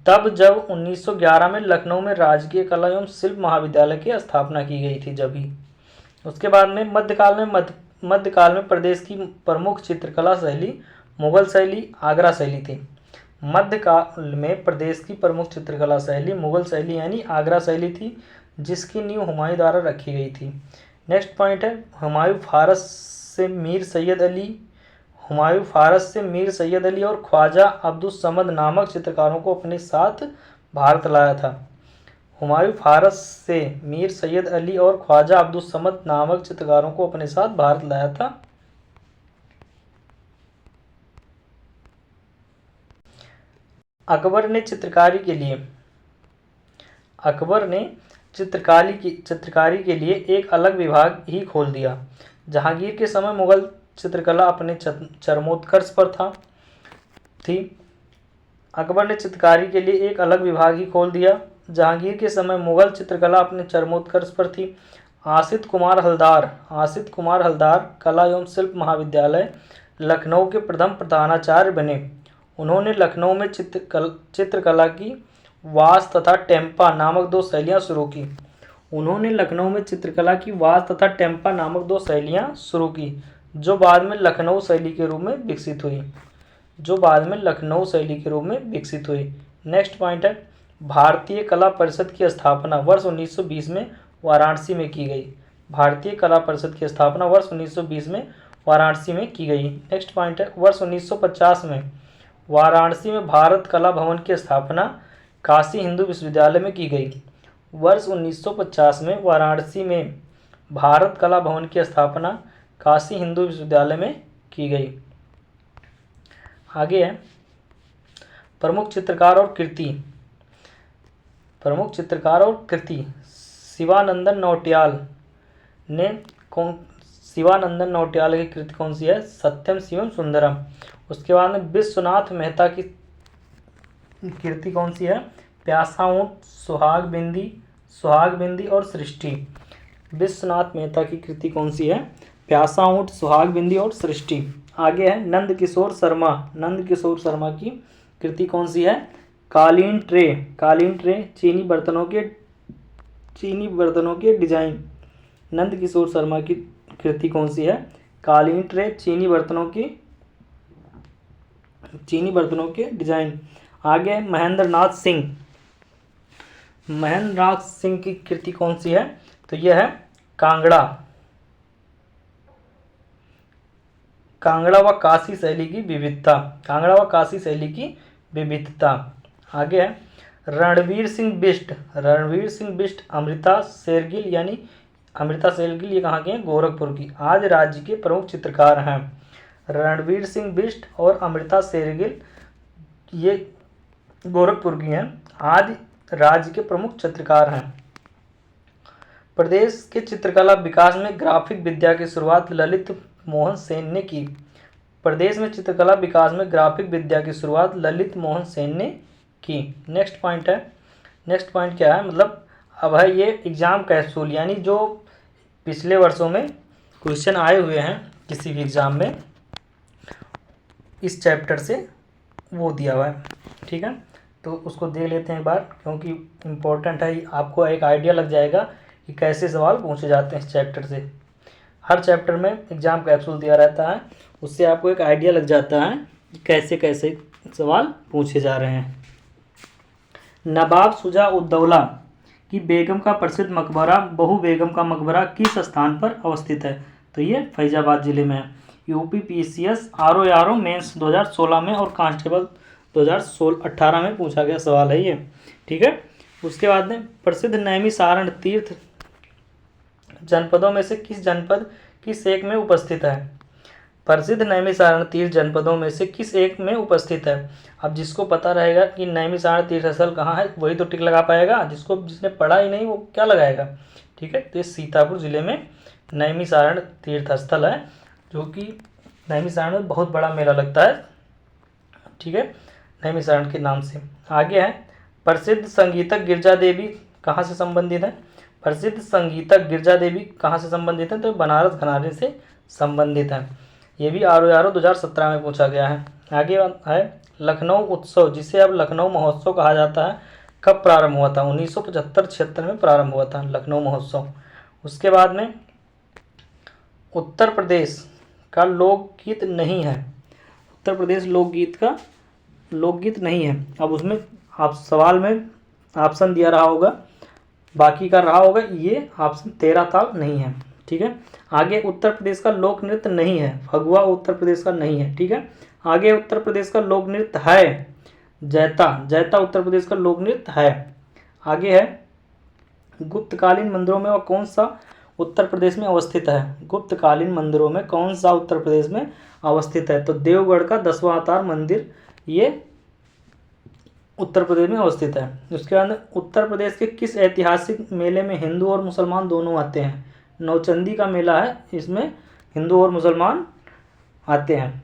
[SPEAKER 1] तब जब 1911 में लखनऊ में राजकीय कला एवं शिल्प महाविद्यालय की स्थापना की गई थी जब ही। उसके बाद में मध्यकाल में प्रदेश की प्रमुख चित्रकला शैली मुगल शैली, आगरा शैली थी। मध्यकाल में प्रदेश की प्रमुख चित्रकला शैली मुगल शैली यानी आगरा शैली थी, जिसकी नींव हुमायूं द्वारा रखी गई थी। नेक्स्ट पॉइंट है, हुमायूं फारस से मीर सैयद अली और ख्वाजा अब्दुस समद नामक चित्रकारों को अपने साथ भारत लाया था। हुमायूं फारस से मीर सैयद अली और ख्वाजा अब्दुस समद नामक चित्रकारों को अपने साथ भारत लाया था। अकबर ने चित्रकारी के लिए एक अलग विभाग ही खोल दिया। जहांगीर के समय मुगल चित्रकला अपने चरमोत्कर्ष पर थी। अकबर ने चित्रकारी के लिए एक अलग विभाग ही खोल दिया। जहांगीर के समय मुगल चित्रकला अपने चरमोत्कर्ष पर थी। आसित कुमार हलदार कला एवं शिल्प महाविद्यालय लखनऊ के प्रथम प्रधानाचार्य बने। उन्होंने लखनऊ में चित्रकला की वास तथा टेम्पा नामक दो शैलियाँ शुरू की, जो बाद में लखनऊ शैली के रूप में विकसित हुई। नेक्स्ट पॉइंट है, भारतीय कला परिषद की स्थापना वर्ष 1920 में वाराणसी में की गई। भारतीय कला परिषद की स्थापना वर्ष 1920 में वाराणसी में की गई। नेक्स्ट पॉइंट है, वर्ष 1950 में वाराणसी में भारत कला भवन की स्थापना काशी हिंदू विश्वविद्यालय में की गई। वर्ष 1950 में वाराणसी में भारत कला भवन की स्थापना काशी हिंदू विश्वविद्यालय में की गई। आगे है, प्रमुख चित्रकार और कृति। शिवानंदन नौटियाल की कृति कौन सी है? सत्यम शिवम सुंदरम। उसके बाद में विश्वनाथ मेहता की कृति कौन सी है? प्यासा ऊँट, सुहाग बिंदी और सृष्टि। विश्वनाथ मेहता की कृति कौन सी है? प्यासा ऊँट, सुहाग बिंदी और सृष्टि। आगे है नंद किशोर शर्मा की कृति कौन सी है? कालीन ट्रे चीनी बर्तनों के डिजाइन। नंद किशोर शर्मा की कृति कौन सी है? कालीन ट्रे चीनी बर्तनों के डिजाइन। आगे महेंद्र नाथ सिंह की कृति कौन सी है? तो यह है कांगड़ा व काशी शैली की विविधता। आगे है रणवीर सिंह बिष्ट, अमृता शेरगिल ये कहाँ के हैं? गोरखपुर की। आज राज्य के प्रमुख चित्रकार हैं। रणवीर सिंह बिष्ट और अमृता शेरगिल ये गोरखपुर की हैं। आज राज्य के प्रमुख चित्रकार हैं। प्रदेश के चित्रकला विकास में ग्राफिक विद्या की शुरुआत ललित मोहन सेन ने की। प्रदेश में चित्रकला विकास में ग्राफिक विद्या की शुरुआत ललित मोहन सेन ने की। नेक्स्ट पॉइंट क्या है? मतलब अब है ये एग्जाम कैप्सूल, यानी जो पिछले वर्षों में क्वेश्चन आए हुए हैं किसी भी एग्जाम में इस चैप्टर से वो दिया हुआ है। ठीक है, तो उसको देख लेते हैं एक बार, क्योंकि इम्पोर्टेंट है। आपको एक आइडिया लग जाएगा कि कैसे सवाल पूछे जाते हैं इस चैप्टर से। हर चैप्टर में एग्जाम कैप्सूल दिया रहता है, उससे आपको एक आइडिया लग जाता है कि कैसे कैसे सवाल पूछे जा रहे हैं। नवाब शुजा उद्दौला की बेगम का प्रसिद्ध मकबरा बहू बेगम का मकबरा किस स्थान पर अवस्थित है? तो ये फैजाबाद जिले में है। यूपीपीसीएस आरओ मेंस 2016 में और कांस्टेबल 2018 में पूछा गया सवाल है ये। ठीक है, उसके बाद में प्रसिद्ध नैमिषारण्य तीर्थ जनपदों में से किस जनपद किस एक में उपस्थित है? प्रसिद्ध नैमिषारण्य तीर्थ जनपदों में से किस एक में उपस्थित है? अब जिसको पता रहेगा कि नैमिषारण्य तीर्थ स्थल कहाँ है वही तो टिक लगा पाएगा, जिसने पढ़ा ही नहीं वो क्या लगाएगा? ठीक है, तो ये सीतापुर जिले में नैमिषारण्य तीर्थ स्थल है, जो कि नैमिषारण्य में बहुत बड़ा मेला लगता है। ठीक है, नैमिषारण्य के नाम से। आगे है प्रसिद्ध संगीतक गिरजा देवी कहाँ से संबंधित है? प्रसिद्ध संगीतक गिरजा देवी कहाँ से संबंधित है? तो बनारस घराने से संबंधित है। ये भी आरओ 2017 में पूछा गया है। आगे है लखनऊ उत्सव, जिसे अब लखनऊ महोत्सव कहा जाता है, कब प्रारंभ हुआ था? 1975-76 में प्रारंभ हुआ था लखनऊ महोत्सव। उसके बाद में उत्तर प्रदेश का लोकगीत नहीं है। उत्तर प्रदेश लोकगीत नहीं है। अब उसमें आप सवाल में ऑप्शन दिया रहा होगा, बाकी का रहा होगा, ये ऑप्शन 13 ताल नहीं है। ठीक है, आगे उत्तर प्रदेश का लोक नृत्य नहीं है, फगुआ उत्तर प्रदेश का नहीं है। ठीक है, आगे उत्तर प्रदेश का लोक नृत्य है जैता उत्तर प्रदेश का लोक नृत्य है। आगे है गुप्तकालीन मंदिरों में वह कौन सा उत्तर प्रदेश में अवस्थित है? गुप्तकालीन मंदिरों में कौन सा उत्तर प्रदेश में अवस्थित है? तो देवगढ़ का 10वां अवतार मंदिर ये उत्तर प्रदेश में अवस्थित है। उसके बाद उत्तर प्रदेश के किस ऐतिहासिक मेले में हिंदू और मुसलमान दोनों आते हैं? नौचंदी का मेला है, इसमें हिंदू और मुसलमान आते हैं।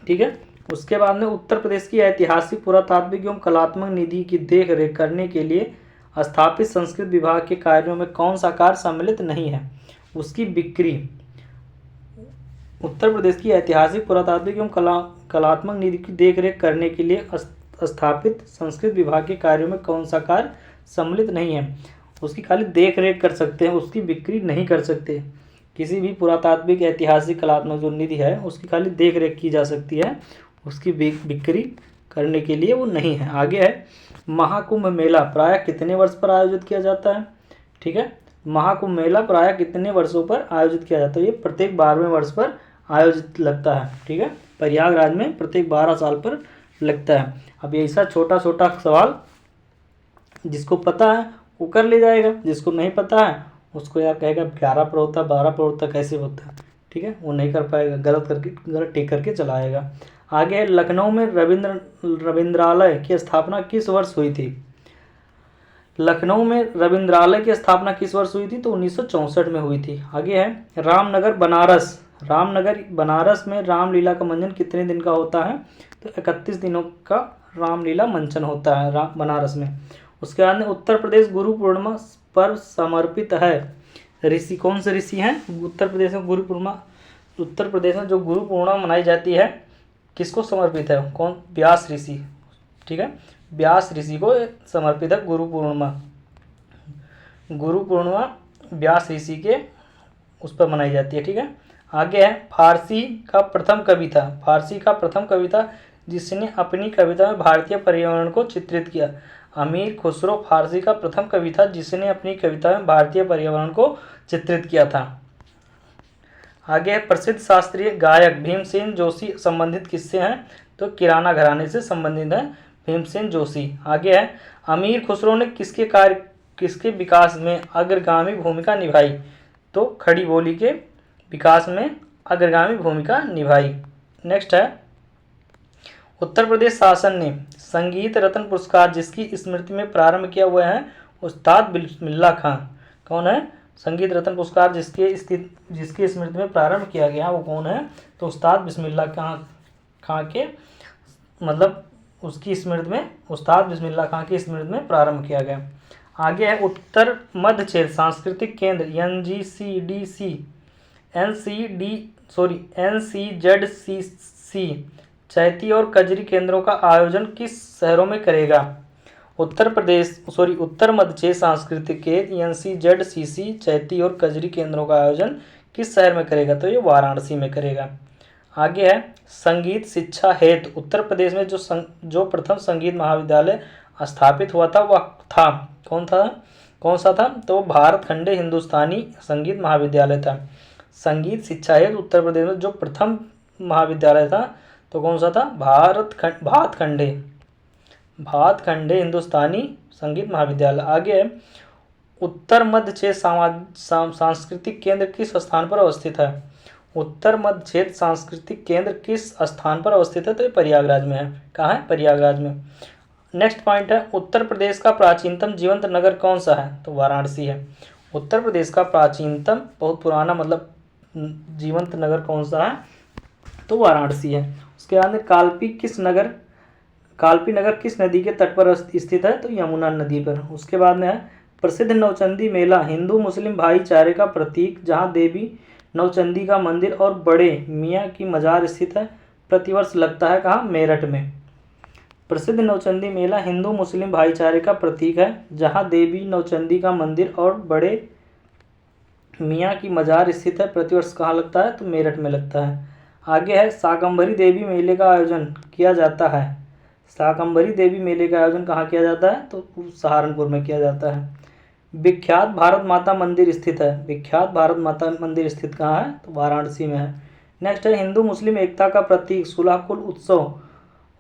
[SPEAKER 1] ठीक है, उसके बाद में उत्तर प्रदेश की ऐतिहासिक पुरातात्विक एवं कलात्मक निधि की देख रेख करने के लिए स्थापित संस्कृत विभाग के कार्यों में कौन सा कार्य सम्मिलित नहीं है? उसकी बिक्री। उत्तर प्रदेश की ऐतिहासिक पुरातात्विक एवं कलात्मक निधि की देख रेख करने के लिए स्थापित संस्कृत विभाग के कार्यों में कौन सा कार्य सम्मिलित नहीं है? उसकी खाली देख रेख कर सकते हैं, उसकी बिक्री नहीं कर सकते। किसी भी पुरातात्विक ऐतिहासिक कलात्मक जो निधि है उसकी खाली देख रेख की जा सकती है, उसकी बिक्री करने के लिए वो नहीं है। आगे है महाकुंभ मेला प्रायः कितने वर्ष पर आयोजित किया जाता है? ठीक है, महाकुंभ मेला प्रायः कितने वर्षों पर आयोजित किया जाता है? ये प्रत्येक 12वें वर्ष पर आयोजित लगता है। ठीक है, प्रयागराज में प्रत्येक 12 साल पर लगता है। अब ऐसा छोटा छोटा सवाल जिसको पता है वो कर ले जाएगा, जिसको नहीं पता है उसको यार कहेगा 11 पर होता 12 पर होता कैसे होता है? ठीक है, वो नहीं कर पाएगा, गलत टिक करके चलाएगा। आगे लखनऊ में रविंद्रालय की स्थापना किस वर्ष हुई थी? लखनऊ में रविंद्रालय की स्थापना किस वर्ष हुई थी? तो 1964 में हुई थी। आगे है रामनगर रामनगर बनारस में रामलीला का मंचन कितने दिन का होता है? तो 31 दिनों का रामलीला मंचन होता है बनारस में। उसके बाद में उत्तर प्रदेश गुरु पूर्णिमा पर समर्पित है। ऋषि कौन से ऋषि हैं उत्तर प्रदेश में? उत्तर प्रदेश में जो गुरु पूर्णिमा मनाई जाती है किसको समर्पित है? कौन? व्यास ऋषि। ठीक है, व्यास ऋषि को समर्पित है गुरु पूर्णिमा। गुरु पूर्णिमा व्यास ऋषि के उस पर मनाई जाती है। ठीक है, आगे है फारसी का प्रथम कविता जिसने अपनी कविता में भारतीय पर्यावरण को चित्रित किया। अमीर खुसरो फारसी का प्रथम कवि था जिसने अपनी कविता में भारतीय पर्यावरण को चित्रित किया था। आगे प्रसिद्ध शास्त्रीय गायक भीमसेन जोशी संबंधित किससे हैं? तो किराना घराने से संबंधित है भीमसेन जोशी। आगे है अमीर खुसरो ने किसके विकास में अग्रगामी भूमिका निभाई? तो खड़ी बोली के विकास में अग्रगामी भूमिका निभाई। नेक्स्ट है उत्तर प्रदेश शासन ने संगीत रत्न पुरस्कार जिसकी स्मृति में प्रारंभ किया हुआ है उस्ताद बिस्मिल्लाह खां। कौन है? संगीत रत्न पुरस्कार जिसकी स्मृति में प्रारंभ किया गया वो कौन है? तो उस्ताद बिस्मिल्लाह खां के मतलब उसकी स्मृति में, उस्ताद बिस्मिल्लाह खां की स्मृति में प्रारंभ किया गया। आगे है उत्तर मध्य क्षेत्र सांस्कृतिक केंद्र NCZCC चैती और कजरी केंद्रों का आयोजन किस शहरों में करेगा? उत्तर मध्य क्षेत्र सांस्कृतिक केंद्र NCZCC चैती और कजरी केंद्रों का आयोजन किस शहर में करेगा? तो ये वाराणसी में करेगा। आगे है संगीत शिक्षा हेतु उत्तर प्रदेश में जो प्रथम संगीत महाविद्यालय स्थापित हुआ था वह था कौन सा था? तो भारत खंडे हिंदुस्तानी संगीत महाविद्यालय था। संगीत शिक्षा हेतु उत्तर प्रदेश में जो प्रथम महाविद्यालय था तो कौन सा था? भात खंडे हिंदुस्तानी संगीत महाविद्यालय। आगे उत्तर मध्य क्षेत्र सांस्कृतिक केंद्र किस स्थान पर अवस्थित है? उत्तर मध्य क्षेत्र सांस्कृतिक केंद्र किस स्थान पर अवस्थित है? तो ये प्रयागराज में है। कहाँ है? प्रयागराज में। नेक्स्ट पॉइंट है उत्तर प्रदेश का प्राचीनतम जीवंत नगर कौन सा है? तो वाराणसी है। उत्तर प्रदेश का प्राचीनतम बहुत पुराना मतलब जीवंत नगर कौन सा है? तो वाराणसी है। उसके बाद में काल्पी नगर किस नदी के तट पर स्थित है? तो यमुना नदी पर। उसके बाद में है प्रसिद्ध नौचंदी मेला हिंदू मुस्लिम भाईचारे का प्रतीक जहाँ देवी नौचंदी का मंदिर और बड़े मियाँ की मजार स्थित है प्रतिवर्ष लगता है कहाँ? मेरठ में। प्रसिद्ध नौचंदी मेला हिंदू मुस्लिम भाईचारे का प्रतीक है जहाँ देवी नौचंदी का मंदिर और बड़े मियाँ की मजार स्थित है प्रतिवर्ष कहाँ लगता है? तो मेरठ में लगता है। आगे है शाकंभरी देवी मेले का आयोजन किया जाता है। शाकंभरी देवी मेले का आयोजन कहाँ किया जाता है? तो सहारनपुर में किया जाता है। विख्यात भारत माता मंदिर स्थित है। विख्यात भारत माता मंदिर स्थित कहाँ है? तो वाराणसी में है। नेक्स्ट है हिंदू मुस्लिम एकता का प्रतीक सुलाकुल उत्सव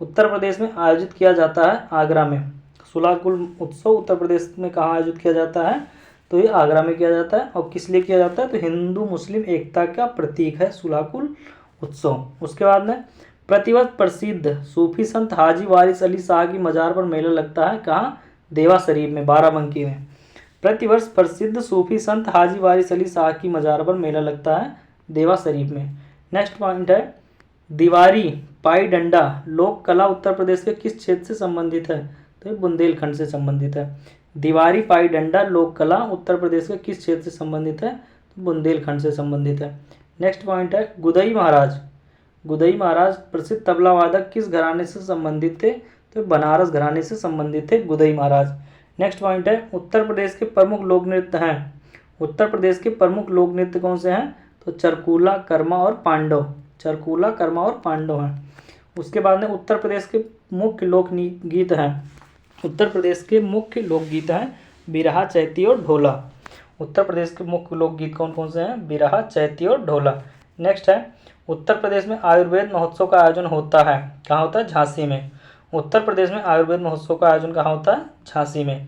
[SPEAKER 1] उत्तर प्रदेश में आयोजित किया जाता है आगरा में। सुलाकुल उत्सव उत्तर प्रदेश में कहाँ आयोजित किया जाता है? तो ये आगरा में किया जाता है। और किस लिए किया जाता है? तो हिंदू मुस्लिम एकता का प्रतीक है सुलाकुल उत्सव। उसके बाद में प्रतिवर्ष प्रसिद्ध सूफी संत हाजी वारिस अली शाह की मजार पर मेला लगता है कहाँ? देवा शरीफ में, बाराबंकी में। प्रतिवर्ष प्रसिद्ध सूफी संत हाजी वारिस अली शाह की मजार पर मेला लगता है देवा शरीफ में। नेक्स्ट पॉइंट है दीवारी पाई डंडा लोक कला उत्तर प्रदेश के किस क्षेत्र से संबंधित है? तो ये बुंदेलखंड से संबंधित है। दीवारी पाई डंडा लोक कला उत्तर प्रदेश के किस क्षेत्र से संबंधित है? तो बुंदेलखंड से संबंधित है। नेक्स्ट पॉइंट है गुदई महाराज प्रसिद्ध तबला वादक किस घराने से संबंधित थे? तो बनारस घराने से संबंधित थे गुदई महाराज। नेक्स्ट पॉइंट है उत्तर प्रदेश के प्रमुख लोक नृत्य हैं। उत्तर प्रदेश के प्रमुख लोक नृत्य कौन से हैं? तो चरकूला, कर्मा और पांडव हैं। उसके बाद में उत्तर प्रदेश के मुख्य लोकगीत हैं। उत्तर प्रदेश के मुख्य लोकगीत हैं बिरहा, चैती और ढोला। उत्तर प्रदेश के मुख्य लोकगीत कौन कौन से हैं? बिरहा, चैती और ढोला। नेक्स्ट है उत्तर प्रदेश में आयुर्वेद महोत्सव का आयोजन होता है कहाँ होता है? झांसी में। उत्तर प्रदेश में आयुर्वेद महोत्सव का आयोजन कहाँ होता है? झांसी में।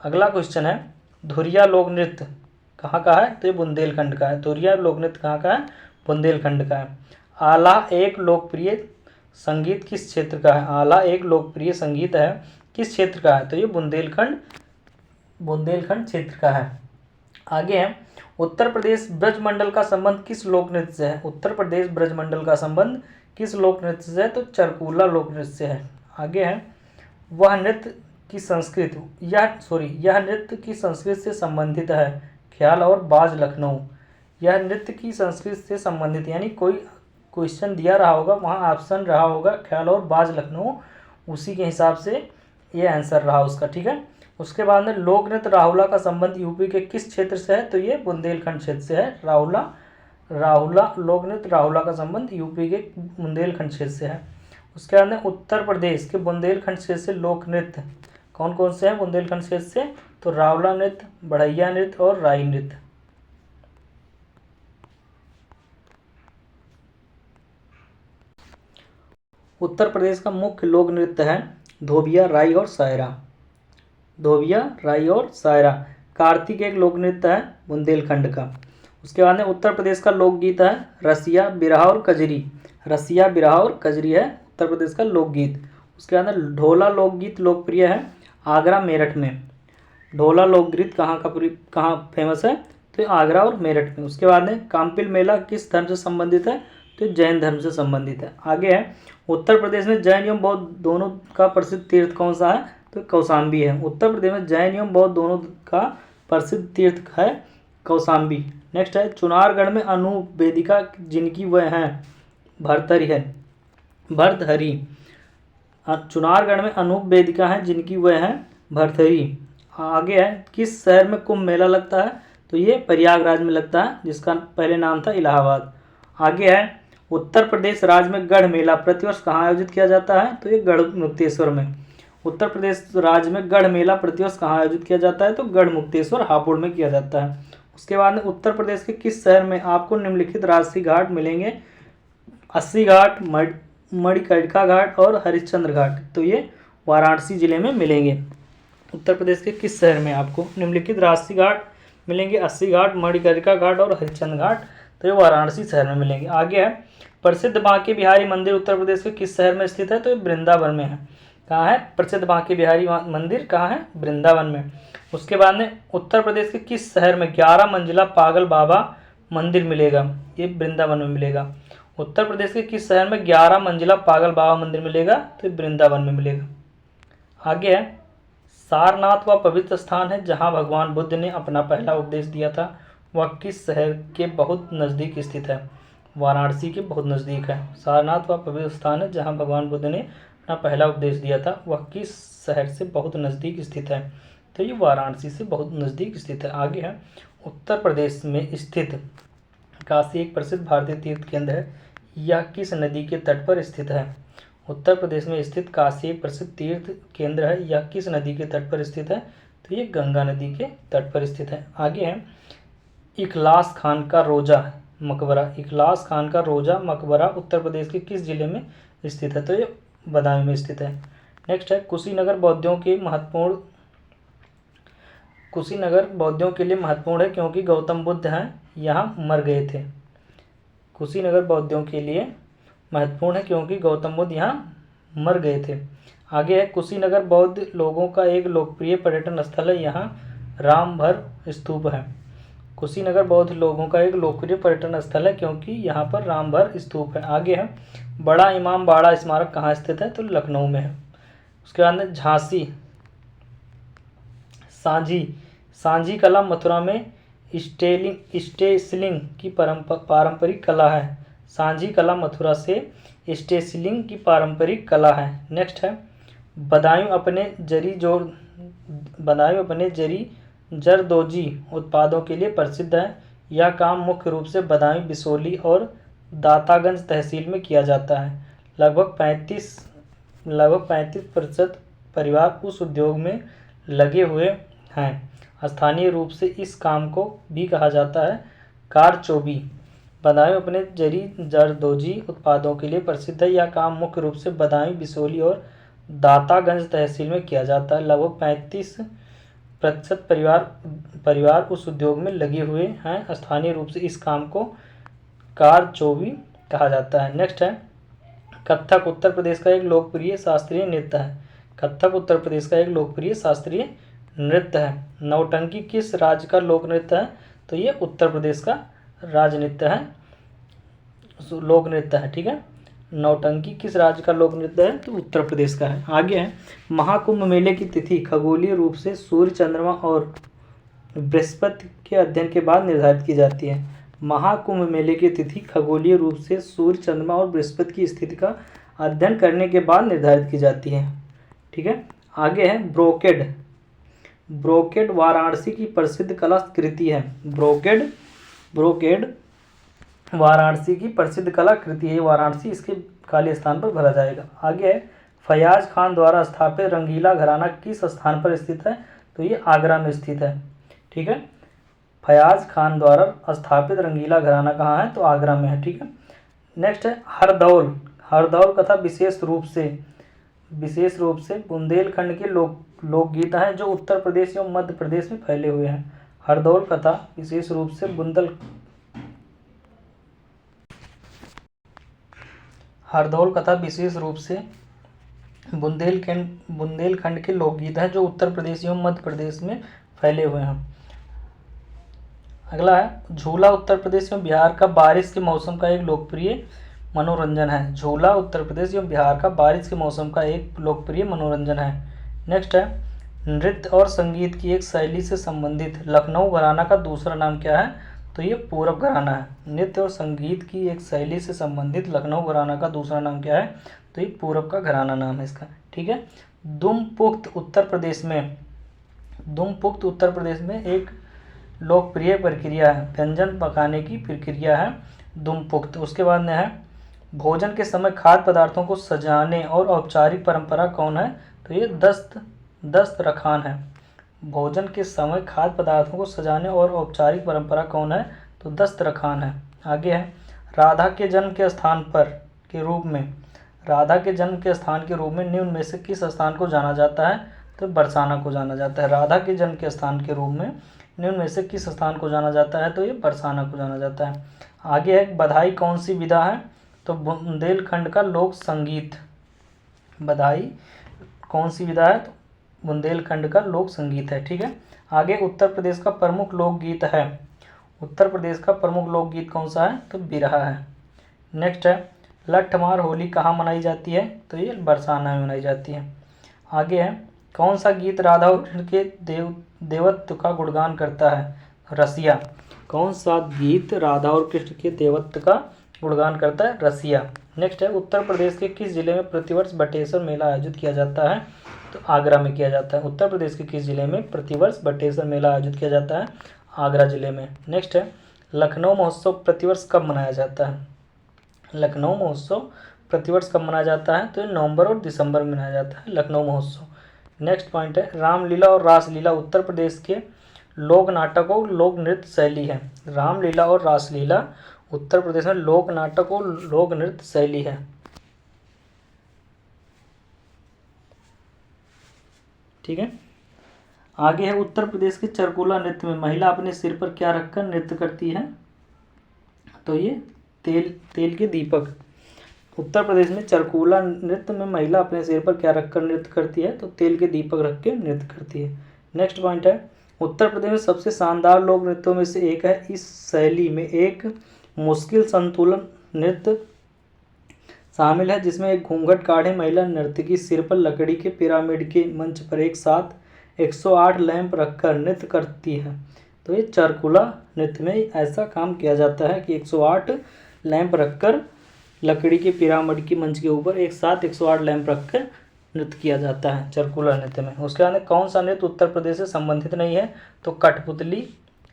[SPEAKER 1] अगला क्वेश्चन है धुरिया लोक नृत्य कहाँ का है? तो ये बुंदेलखंड का है। धुरिया लोक नृत्य कहाँ का है? बुंदेलखंड का है। आला एक लोकप्रिय संगीत किस क्षेत्र का है? आला एक लोकप्रिय संगीत है किस क्षेत्र का है? तो ये बुंदेलखंड क्षेत्र का है। आगे है, उत्तर प्रदेश ब्रजमंडल का संबंध किस लोक नृत्य से है? उत्तर प्रदेश ब्रजमंडल का संबंध किस लोक नृत्य से है? तो चरकूला लोक नृत्य से है। आगे है, वह नृत्य की संस्कृत यह नृत्य की संस्कृत से संबंधित है। ख्याल और बाज लखनऊ। यह नृत्य की संस्कृत से संबंधित, यानी कोई क्वेश्चन दिया रहा होगा, वहाँ ऑप्शन रहा होगा ख्याल और बाज लखनऊ, उसी के हिसाब से ये आंसर रहा उसका। ठीक है। उसके बाद में लोक नृत्य राहुला का संबंध यूपी के किस क्षेत्र से है? तो ये बुंदेलखंड क्षेत्र से है। राहुला लोक नृत्य राहुला का संबंध यूपी के बुंदेलखंड क्षेत्र से है। उसके बाद में उत्तर प्रदेश के बुंदेलखंड क्षेत्र से लोक नृत्य कौन कौन से हैं बुंदेलखंड क्षेत्र से? तो रावला नृत्य, बढ़ैया नृत्य और राई नृत्य। उत्तर प्रदेश का मुख्य लोक नृत्य है धोबिया, राई और सायरा। धोबिया, राई और सायरा। कार्तिक एक लोक नृत्य है बुंदेलखंड का। उसके बाद में उत्तर प्रदेश का लोकगीत है रसिया, बिरहा और कजरी। रसिया, बिरहा और कजरी है उत्तर प्रदेश का लोकगीत। उसके बाद में ढोला लोकगीत लोकप्रिय है आगरा, मेरठ में। ढोला लोकगीत कहाँ फेमस है? तो आगरा और मेरठ में। उसके बाद में काम्पिल मेला किस धर्म से संबंधित है? तो जैन धर्म से संबंधित है। आगे है, उत्तर प्रदेश में जैन एवं बौद्ध दोनों का प्रसिद्ध तीर्थ कौन सा है? तो कौशाम्बी है। उत्तर प्रदेश में जैन एवं बौद्ध दोनों का प्रसिद्ध तीर्थ है कौशाम्बी। नेक्स्ट है, चुनारगढ़ में अनूप वेदिका जिनकी वह हैं भर्तृहरि है। भर्तृहरि। चुनारगढ़ में अनूप वेदिका है जिनकी वह हैं भर्तृहरि। आगे है, किस शहर में कुंभ मेला लगता है? तो ये प्रयागराज में लगता है, जिसका पहले नाम था इलाहाबाद। आगे है, उत्तर प्रदेश राज्य में गढ़ मेला प्रतिवर्ष कहाँ आयोजित किया जाता है? तो ये गढ़मुक्तेश्वर में। उत्तर प्रदेश राज्य में गढ़ मेला प्रतिवर्ष कहाँ आयोजित किया जाता है? तो गढ़मुक्तेश्वर हापुड़ में किया जाता है। उसके बाद में उत्तर प्रदेश के किस शहर में आपको निम्नलिखित राजसी घाट मिलेंगे? अस्सी घाट, मणिकर्णिका घाट और हरिश्चंद्र घाट। तो ये वाराणसी जिले में मिलेंगे। उत्तर प्रदेश के किस शहर में आपको निम्नलिखित राजसी घाट मिलेंगे? अस्सी घाट, मणिकर्णिका घाट और हरिश्चंद्र घाट। तो ये वाराणसी शहर में मिलेंगे। आगे है, प्रसिद्ध बांके बिहारी मंदिर उत्तर प्रदेश के किस शहर में स्थित है? तो ये वृंदावन में है। कहाँ है प्रसिद्ध बांके बिहारी मंदिर? कहाँ है? वृंदावन में। उसके बाद में उत्तर प्रदेश के किस शहर में 11 मंजिला पागल बाबा मंदिर मिलेगा? ये वृंदावन में मिलेगा। उत्तर प्रदेश के किस शहर में 11 मंजिला पागल बाबा मंदिर मिलेगा? तो वृंदावन में मिलेगा। आगे है, सारनाथ वह पवित्र स्थान है जहाँ भगवान बुद्ध ने अपना पहला उपदेश दिया था, वह किस शहर के बहुत नज़दीक स्थित है? वाराणसी के बहुत नज़दीक है। सारनाथ वह पवित्र स्थान है जहाँ भगवान बुद्ध ने अपना पहला उपदेश दिया था, वह किस शहर से बहुत नज़दीक स्थित है? तो ये वाराणसी से बहुत नज़दीक स्थित है। आगे है, उत्तर प्रदेश में स्थित काशी एक प्रसिद्ध भारतीय तीर्थ केंद्र है, यह किस नदी के तट पर स्थित है? उत्तर प्रदेश में स्थित काशी एक प्रसिद्ध तीर्थ केंद्र है, यह किस नदी के तट पर स्थित है? तो ये गंगा नदी के तट पर स्थित है। आगे है, इखलास खान का रोजा मकबरा। इखलास खान का रोजा मकबरा उत्तर प्रदेश के किस जिले में स्थित है? तो ये बदायूं में स्थित है। नेक्स्ट है, कुशीनगर बौद्धियों के लिए महत्वपूर्ण है क्योंकि गौतम बुद्ध हैं यहाँ मर गए थे। कुशीनगर बौद्धियों के लिए महत्वपूर्ण है क्योंकि गौतम बुद्ध यहाँ मर गए थे। आगे है, कुशीनगर बौद्ध लोगों का एक लोकप्रिय पर्यटन स्थल है, यहाँ रामभर स्तूप है। कुशीनगर बौद्ध लोगों का एक लोकप्रिय पर्यटन स्थल है क्योंकि यहाँ पर रामभर स्तूप है। आगे है, बड़ा इमाम बाड़ा स्मारक कहाँ स्थित है? तो लखनऊ में है। उसके बाद में झांसी सांझी कला मथुरा में स्टेसिलिंग की पारंपरिक कला है। सांझी कला मथुरा से स्टेसिलिंग की पारंपरिक कला है। नेक्स्ट है, बदायूं अपने जरी जरदोजी उत्पादों के लिए प्रसिद्ध है, यह काम मुख्य रूप से बदायूं, बिसोली और दातागंज तहसील में किया जाता है। लगभग 35% परिवार उस उद्योग में लगे हुए हैं। स्थानीय रूप से इस काम को भी कहा जाता है कारचोबी। बदायूं अपने जरी जरदोजी उत्पादों के लिए प्रसिद्ध है, यह काम मुख्य रूप से बदायूं, बिसोली और दातागंज तहसील में किया जाता है। लगभग 35% परिवार उस उद्योग में लगे हुए हैं। स्थानीय रूप से इस काम को कारचोबी कहा जाता है। नेक्स्ट है, कथक उत्तर प्रदेश का एक लोकप्रिय शास्त्रीय नृत्य है। कथक उत्तर प्रदेश का एक लोकप्रिय शास्त्रीय नृत्य है। नौटंकी किस राज्य का लोक नृत्य है? तो ये उत्तर प्रदेश का राज नृत्य है, लोक नृत्य है। ठीक है, नौटंकी किस राज्य का लोक नृत्य है? तो उत्तर प्रदेश का है। आगे है, महाकुंभ मेले की तिथि खगोलीय रूप से सूर्य, चंद्रमा और बृहस्पति के अध्ययन के बाद निर्धारित की जाती है। महाकुंभ मेले की तिथि खगोलीय रूप से सूर्य, चंद्रमा और बृहस्पति की स्थिति का अध्ययन करने के बाद निर्धारित की जाती है। ठीक है, आगे है ब्रोकेड। ब्रोकेड वाराणसी की प्रसिद्ध कलाकृति है। ब्रोकेड वाराणसी की प्रसिद्ध कलाकृति है। वाराणसी इसके खाली स्थान पर भरा जाएगा। आगे है, फयाज खान द्वारा स्थापित रंगीला घराना किस स्थान पर स्थित है? तो ये आगरा में स्थित है। ठीक है, फयाज खान द्वारा स्थापित रंगीला घराना कहाँ है? तो आगरा में है। ठीक है, नेक्स्ट है हरदौल। हरदौल कथा विशेष रूप से बुंदेलखंड के लोकगीत हैं जो उत्तर प्रदेश एवं मध्य प्रदेश में फैले हुए हैं। हरदौल कथा विशेष रूप से बुंदेलखंड के लोकगीत हैं जो उत्तर प्रदेश एवं मध्य प्रदेश में फैले हुए हैं। अगला है झूला उत्तर प्रदेश एवं बिहार का बारिश के मौसम का एक लोकप्रिय मनोरंजन है। झूला उत्तर प्रदेश एवं बिहार का बारिश के मौसम का एक लोकप्रिय मनोरंजन है। नेक्स्ट है, नृत्य और संगीत की एक शैली से संबंधित लखनऊ घराना का दूसरा नाम क्या है? तो ये पूरब घराना है। नृत्य और संगीत की एक शैली से संबंधित लखनऊ घराना का दूसरा नाम क्या है? तो ये पूरब का घराना नाम है इसका। ठीक है, दुमपुक्त उत्तर प्रदेश में एक लोकप्रिय प्रक्रिया है, व्यंजन पकाने की प्रक्रिया है दुमपुक्त। उसके बाद में है, भोजन के समय खाद्य पदार्थों को सजाने और औपचारिक परंपरा कौन है? तो ये दस्तरखान है। भोजन के समय खाद्य पदार्थों को सजाने और औपचारिक परंपरा कौन है? तो दस्तरखान है। आगे है, राधा के जन्म के स्थान के रूप में निम्न में से किस स्थान को जाना जाता है? तो बरसाना को जाना जाता है। राधा के जन्म के स्थान के रूप में निम्न में से किस स्थान को जाना जाता है? तो ये बरसाना को जाना जाता है। आगे है, बधाई कौन सी विधा है? तो बुंदेलखंड का लोक संगीत। बधाई कौन सी विधा है? तो बुंदेलखंड का लोक संगीत है। ठीक है, आगे उत्तर प्रदेश का प्रमुख लोकगीत है। उत्तर प्रदेश का प्रमुख लोकगीत कौन सा है? तो बिरहा है। नेक्स्ट है, लठमार होली कहाँ मनाई जाती है? तो ये बरसाना में मनाई जाती है। आगे है, कौन सा गीत राधा और कृष्ण के देवत्व का गुणगान करता है? रसिया। कौन सा गीत राधा और कृष्ण के देवत्व का गुणगान करता है? रसिया। नेक्स्ट है, उत्तर प्रदेश के किस जिले में प्रतिवर्ष बटेश्वर मेला आयोजित किया जाता है? तो आगरा में किया जाता है। उत्तर प्रदेश के किस जिले में प्रतिवर्ष बटेश्वर मेला आयोजित किया जाता है? आगरा जिले में। नेक्स्ट है, लखनऊ महोत्सव प्रतिवर्ष कब मनाया जाता है? लखनऊ महोत्सव प्रतिवर्ष कब मनाया जाता है? तो नवंबर और दिसंबर में मनाया जाता है लखनऊ महोत्सव। नेक्स्ट पॉइंट है, रामलीला और रासलीला उत्तर प्रदेश के लोक नाटक और लोक नृत्य शैली है। रामलीला और रासलीला उत्तर प्रदेश में लोक नाटक और लोक नृत्य शैली है। ठीक है, आगे है, उत्तर प्रदेश के चरकुला नृत्य में महिला अपने सिर पर क्या रखकर नृत्य करती है? तो ये तेल के दीपक। उत्तर प्रदेश में चरकुला नृत्य में महिला अपने सिर पर क्या रखकर नृत्य करती है? तो तेल के दीपक रख के नृत्य करती है। नेक्स्ट पॉइंट है, उत्तर प्रदेश में सबसे शानदार लोक नृत्यों में से एक है। इस शैली में एक मुश्किल संतुलन नृत्य शामिल है जिसमें एक घूंघट काढ़े महिला नर्तकी सिर पर लकड़ी के पिरामिड के मंच पर एक साथ 108 लैंप रखकर नृत्य करती है। तो ये चरकुला नृत्य में ऐसा काम किया जाता है कि 108 लैंप रखकर लकड़ी के पिरामिड की मंच के ऊपर एक साथ 108 लैंप रखकर नृत्य किया जाता है चरकुला नृत्य में। उसके बाद कौन सा नृत्य उत्तर प्रदेश से संबंधित नहीं है? तो कठपुतली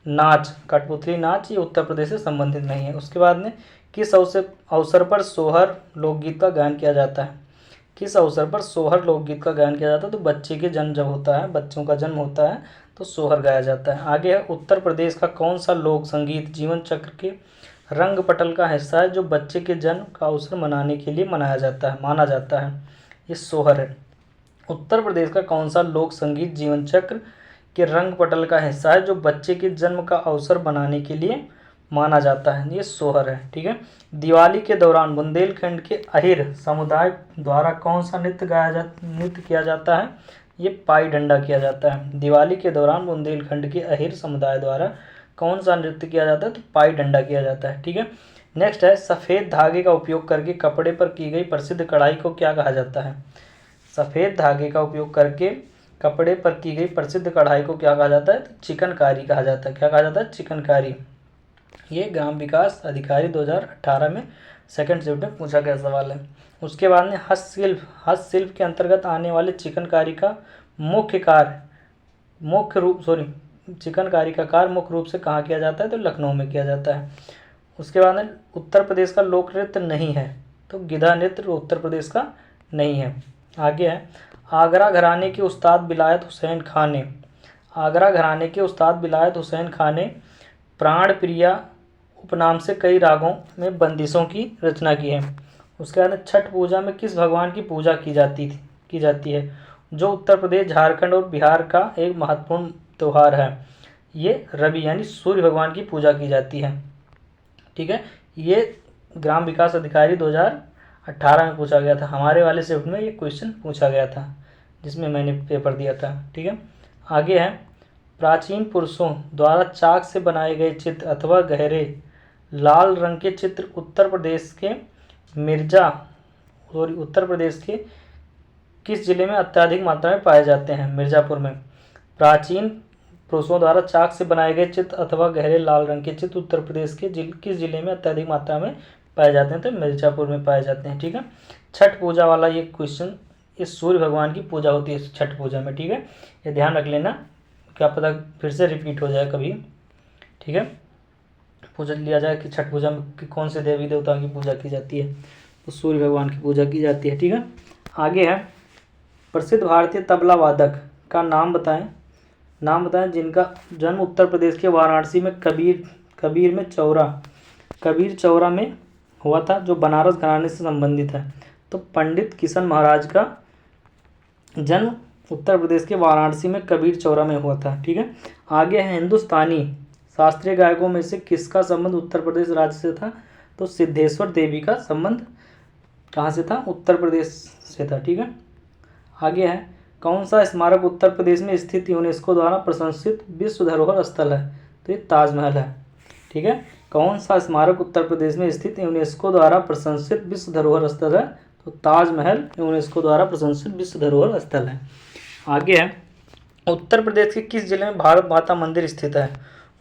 [SPEAKER 1] नाच ये उत्तर प्रदेश से संबंधित नहीं है। उसके बाद में किस अवसर पर सोहर लोकगीत का गायन किया जाता है? किस अवसर पर सोहर लोकगीत का गायन किया जाता है? तो बच्चे के जन्म जब होता है, बच्चों का जन्म होता है तो सोहर गाया जाता है। आगे है, उत्तर प्रदेश का कौन सा लोक संगीत जीवन चक्र के रंग पटल का हिस्सा है जो बच्चे के जन्म का अवसर मनाने के लिए माना जाता है? ये सोहर है। उत्तर प्रदेश का कौन सा लोक संगीत जीवन चक्र के रंग पटल का हिस्सा है जो बच्चे के जन्म का अवसर बनाने के लिए माना जाता है? ये सोहर है। ठीक है, दिवाली के दौरान बुंदेलखंड के अहिर समुदाय द्वारा कौन सा नृत्य किया जाता है? ये पाई डंडा किया जाता है। दिवाली के दौरान बुंदेलखंड के अहिर समुदाय द्वारा कौन सा नृत्य किया जाता है? तो पाई डंडा किया जाता है। ठीक है, नेक्स्ट है सफ़ेद धागे का उपयोग करके कपड़े पर की गई प्रसिद्ध कढ़ाई को क्या कहा जाता है? सफ़ेद धागे का उपयोग करके कपड़े पर की गई प्रसिद्ध कढ़ाई को क्या कहा जाता है? तो चिकनकारी कहा जाता है। क्या कहा जाता है? चिकनकारी। ये ग्राम विकास अधिकारी 2018 में सेकंड शिफ्ट में पूछा गया सवाल है। उसके बाद में हस्तशिल्प के अंतर्गत आने वाले चिकनकारी का चिकनकारी का कार्य मुख्य रूप से कहाँ किया जाता है? तो लखनऊ में किया जाता है। उसके बाद में उत्तर प्रदेश का लोक नृत्य नहीं है, तो गिद्धा नृत्य उत्तर प्रदेश का नहीं है। आगे है आगरा घराने के उस्ताद बिलायत हुसैन खां ने प्राण प्रिया उपनाम से कई रागों में बंदिशों की रचना की है। उसके बाद छठ पूजा में किस भगवान की पूजा की जाती है? जो उत्तर प्रदेश, झारखंड और बिहार का एक महत्वपूर्ण त्यौहार है। ये रवि यानी सूर्य भगवान की पूजा की जाती है। ठीक है, ये ग्राम विकास अधिकारी 2018 में पूछा गया था। हमारे वाले शिफ्ट में ये क्वेश्चन पूछा गया था जिसमें मैंने पेपर दिया था। ठीक है, आगे है प्राचीन पुरुषों द्वारा चाक से बनाए गए चित्र अथवा गहरे लाल रंग के चित्र उत्तर प्रदेश के किस जिले में अत्यधिक मात्रा में पाए जाते हैं? मिर्ज़ापुर में। प्राचीन पुरुषों द्वारा चाक से बनाए गए चित्र अथवा गहरे लाल रंग के चित्र उत्तर प्रदेश के किस जिले में अत्यधिक मात्रा में पाए जाते हैं? तो मिर्ज़ापुर में पाए जाते हैं। ठीक है, छठ पूजा वाला ये क्वेश्चन, इस सूर्य भगवान की पूजा होती है छठ पूजा में। ठीक है, ये ध्यान रख लेना, क्या पता फिर से रिपीट हो जाए कभी। ठीक है, पूछ लिया जाए कि छठ पूजा में कौन से देवी देवताओं की पूजा की जाती है? तो सूर्य भगवान की पूजा की जाती है। ठीक है, आगे है प्रसिद्ध भारतीय तबला वादक का नाम बताएं जिनका जन्म उत्तर प्रदेश के वाराणसी में कबीर चौरा में हुआ था, जो बनारस घराने से संबंधित है। तो पंडित किशन महाराज का जन्म उत्तर प्रदेश के वाराणसी में कबीर चौरा में हुआ था। ठीक है, आगे है हिंदुस्तानी शास्त्रीय गायकों में से किसका संबंध उत्तर प्रदेश राज्य से था? तो सिद्धेश्वर देवी का संबंध कहाँ से था? उत्तर प्रदेश से था। ठीक है, आगे है कौन सा स्मारक उत्तर प्रदेश में स्थित यूनेस्को द्वारा प्रशंसित विश्व धरोहर स्थल है? तो ये ताजमहल है। ठीक है, कौन सा स्मारक उत्तर प्रदेश में स्थित यूनेस्को द्वारा प्रशंसित विश्व धरोहर स्थल है? तो ताजमहल यूनेस्को द्वारा प्रशंसित विश्व धरोहर स्थल है। आगे है उत्तर प्रदेश के किस जिले में भारत माता मंदिर स्थित है?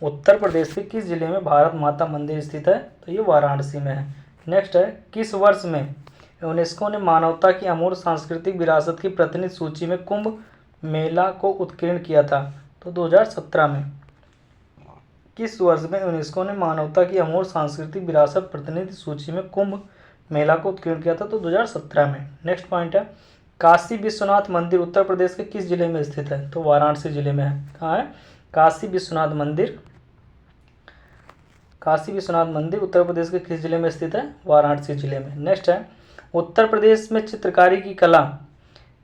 [SPEAKER 1] उत्तर प्रदेश के किस जिले में भारत माता मंदिर स्थित है? तो ये वाराणसी में है। नेक्स्ट है किस वर्ष में यूनेस्को ने मानवता की अमूल्य सांस्कृतिक विरासत की प्रतिनिधि सूची में कुंभ मेला को उत्कीर्ण किया था? तो 2017 में। किस वर्ष में यूनेस्को ने मानवता की अमूल्य सांस्कृतिक विरासत प्रतिनिधि सूची में कुंभ मेला को उत्कीर्ण किया था? तो 2017 में। नेक्स्ट पॉइंट है काशी विश्वनाथ मंदिर उत्तर प्रदेश के किस जिले में स्थित है? तो वाराणसी जिले में है। कहाँ है? काशी विश्वनाथ मंदिर उत्तर प्रदेश के किस जिले में स्थित है? वाराणसी जिले में। नेक्स्ट है उत्तर प्रदेश में चित्रकारी की कला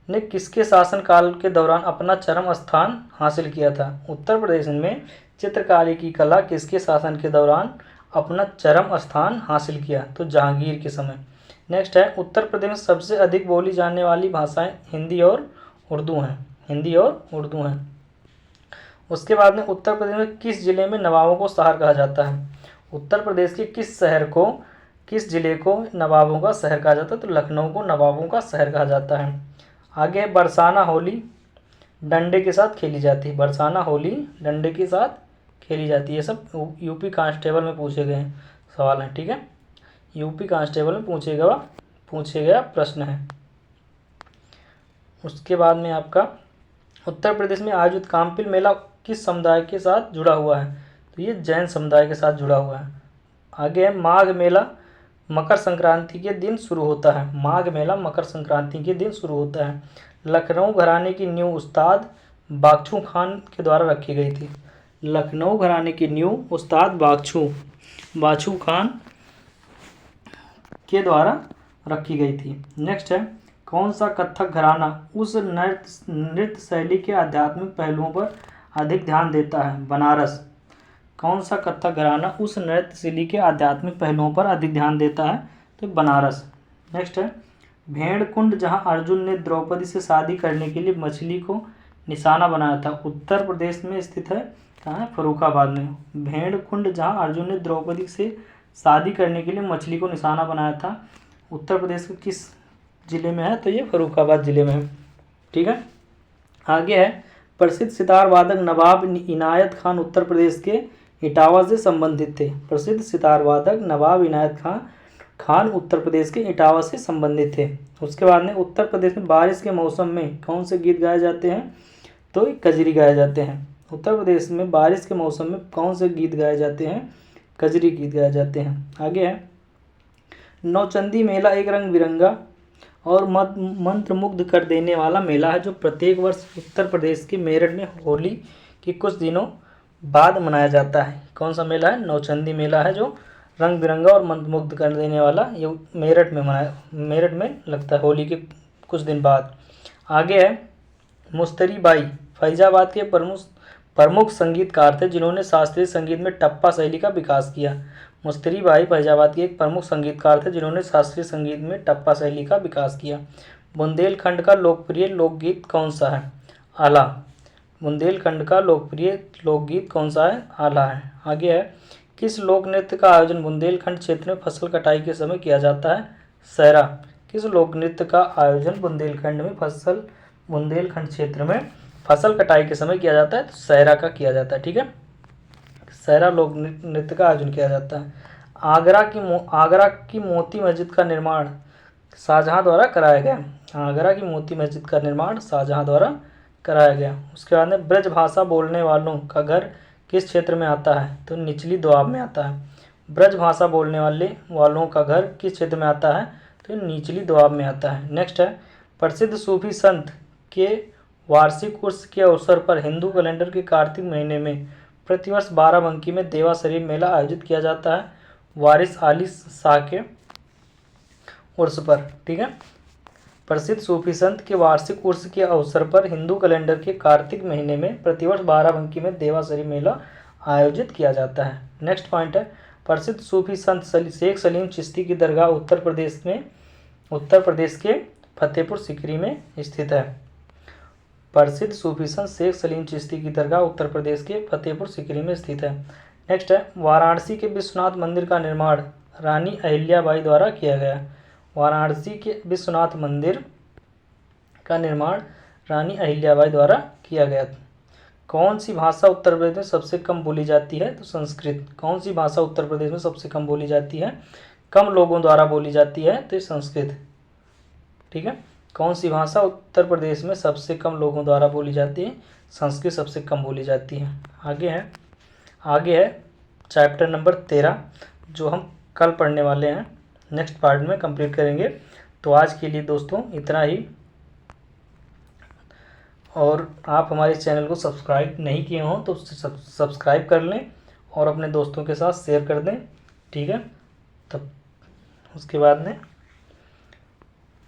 [SPEAKER 1] ने किसके शासनकाल के दौरान अपना चरम स्थान हासिल किया था? उत्तर प्रदेश में चित्रकारी की कला किसके शासन के दौरान अपना चरम स्थान हासिल किया? तो जहांगीर के समय। नेक्स्ट है उत्तर प्रदेश में सबसे अधिक बोली जाने वाली भाषाएं हिंदी और उर्दू हैं। उसके बाद में उत्तर प्रदेश में किस जिले में नवाबों को शहर कहा जाता है? उत्तर प्रदेश के किस जिले को नवाबों का शहर कहा जाता है? तो लखनऊ को नवाबों का शहर कहा जाता है। आगे बरसाना होली डंडे के साथ खेली जाती है। ये सब यूपी कांस्टेबल में पूछे गए सवाल हैं। ठीक है, यूपी कांस्टेबल में पूछे गया प्रश्न है। उसके बाद में आपका उत्तर प्रदेश में आयोजित काम्पिल मेला किस समुदाय के साथ जुड़ा हुआ है? तो ये जैन समुदाय के साथ जुड़ा हुआ है। आगे है माघ मेला मकर संक्रांति के दिन शुरू होता है। लखनऊ घराने की नींव उस्ताद बागछू खान के द्वारा रखी गई थी। लखनऊ घराने की नींव उस्ताद बागछू खान के द्वारा रखी गई थी। नेक्स्ट है कौन सा कथक घराना उस नृत्य शैली के आध्यात्मिक पहलुओं पर अधिक ध्यान देता है? बनारस। कौन सा कथक घराना उस नृत्य शैली के आध्यात्मिक पहलुओं पर अधिक ध्यान देता है? तो बनारस। नेक्स्ट है भेड़कुंड जहाँ अर्जुन ने द्रौपदी से शादी करने के लिए मछली को निशाना बनाया था, उत्तर प्रदेश में स्थित है। कहाँ है? फर्रुखाबाद में। भेड़कुंड जहाँ अर्जुन ने द्रौपदी से शादी करने के लिए मछली को निशाना बनाया था, उत्तर प्रदेश के किस जिले में है? तो ये फर्रुखाबाद जिले में है। ठीक है। आगे है, प्रसिद्ध सितार वादक नवाब इनायत खान उत्तर प्रदेश के इटावा से संबंधित थे। प्रसिद्ध सितार वादक नवाब इनायत खान उत्तर प्रदेश के इटावा से संबंधित थे। उसके बाद में उत्तर प्रदेश में बारिश के मौसम में कौन से गीत गाए जाते हैं? तो कजरी गाए जाते हैं। उत्तर प्रदेश में बारिश के मौसम में कौन से गीत गाए जाते हैं? कजरी गीत गाए जाते हैं। आगे है, नौचंदी मेला एक रंग बिरंगा और मंत्रमुग्ध कर देने वाला मेला है जो प्रत्येक वर्ष उत्तर प्रदेश के मेरठ में होली के कुछ दिनों बाद मनाया जाता है। कौन सा मेला है? नौचंदी मेला है जो रंग बिरंगा और मंत्रमुग्ध कर देने वाला, ये मेरठ में लगता है होली के कुछ दिन बाद। आगे है, मुस्तरी बाई फैजाबाद के प्रमुख संगीतकार थे जिन्होंने शास्त्रीय संगीत में टप्पा शैली का विकास किया। मुस्तरी बाई फैजाबाद के एक प्रमुख संगीतकार थे जिन्होंने शास्त्रीय संगीत में टप्पा शैली का विकास किया। बुंदेलखंड का लोकप्रिय लोकगीत कौन सा है? आला। बुंदेलखंड का लोकप्रिय लोकगीत कौन सा है? आला है। आगे है, किस लोक नृत्य का आयोजन बुंदेलखंड क्षेत्र में फसल कटाई के समय किया जाता है? सहरा। किस लोक नृत्य का आयोजन बुंदेलखंड क्षेत्र में फसल कटाई के समय किया जाता है? तो सहरा का किया जाता है। ठीक है, सहरा लोक नृत्य का आयोजन किया जाता है। आगरा की मोती मस्जिद का निर्माण शाहजहां द्वारा कराया गया। आगरा की मोती मस्जिद का निर्माण शाहजहां द्वारा कराया गया। उसके बाद में ब्रज भाषा बोलने वालों का घर किस क्षेत्र में आता है? तो निचली दोआब में आता है। ब्रज भाषा बोलने वालों का घर किस क्षेत्र में आता है? तो निचली दोआब में आता है। नेक्स्ट है, प्रसिद्ध सूफी संत के वार्षिक उर्स के अवसर पर हिंदू कैलेंडर के कार्तिक महीने में प्रतिवर्ष बाराबंकी में देवा शरीफ मेला आयोजित किया जाता है वारिस अली शाह के उर्स पर। ठीक है, प्रसिद्ध सूफी संत के वार्षिक उर्स के अवसर पर हिंदू कैलेंडर के कार्तिक महीने में प्रतिवर्ष बाराबंकी में देवा शरीफ मेला आयोजित किया जाता है। नेक्स्ट पॉइंट है, प्रसिद्ध सूफी संत शेख सलीम चिश्ती की दरगाह उत्तर प्रदेश के फतेहपुर सीकरी में स्थित है। प्रसिद्ध सूफी संत शेख सलीम चिश्ती की दरगाह उत्तर प्रदेश के फतेहपुर सीकरी में स्थित है। नेक्स्ट है, वाराणसी के विश्वनाथ मंदिर का निर्माण रानी अहिल्याबाई द्वारा किया गया। वाराणसी के विश्वनाथ मंदिर का निर्माण रानी अहिल्याबाई द्वारा किया गया। कौन सी भाषा उत्तर प्रदेश में सबसे कम बोली जाती है? तो संस्कृत। कौन सी भाषा उत्तर प्रदेश में सबसे कम बोली जाती है? कम लोगों द्वारा बोली जाती है, तो संस्कृत। ठीक है, कौन सी भाषा उत्तर प्रदेश में सबसे कम लोगों द्वारा बोली जाती है? संस्कृत सबसे कम बोली जाती है। आगे है चैप्टर नंबर 13 जो हम कल पढ़ने वाले हैं, नेक्स्ट पार्ट में कंप्लीट करेंगे। तो आज के लिए दोस्तों इतना ही, और आप हमारे चैनल को सब्सक्राइब नहीं किए हों तो सब्सक्राइब कर लें और अपने दोस्तों के साथ शेयर कर दें। ठीक है, तब उसके बाद में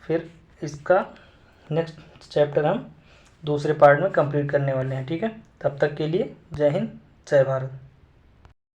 [SPEAKER 1] फिर इसका नेक्स्ट चैप्टर हम दूसरे पार्ट में कंप्लीट करने वाले हैं। ठीक है, तब तक के लिए जय हिंद, जय भारत।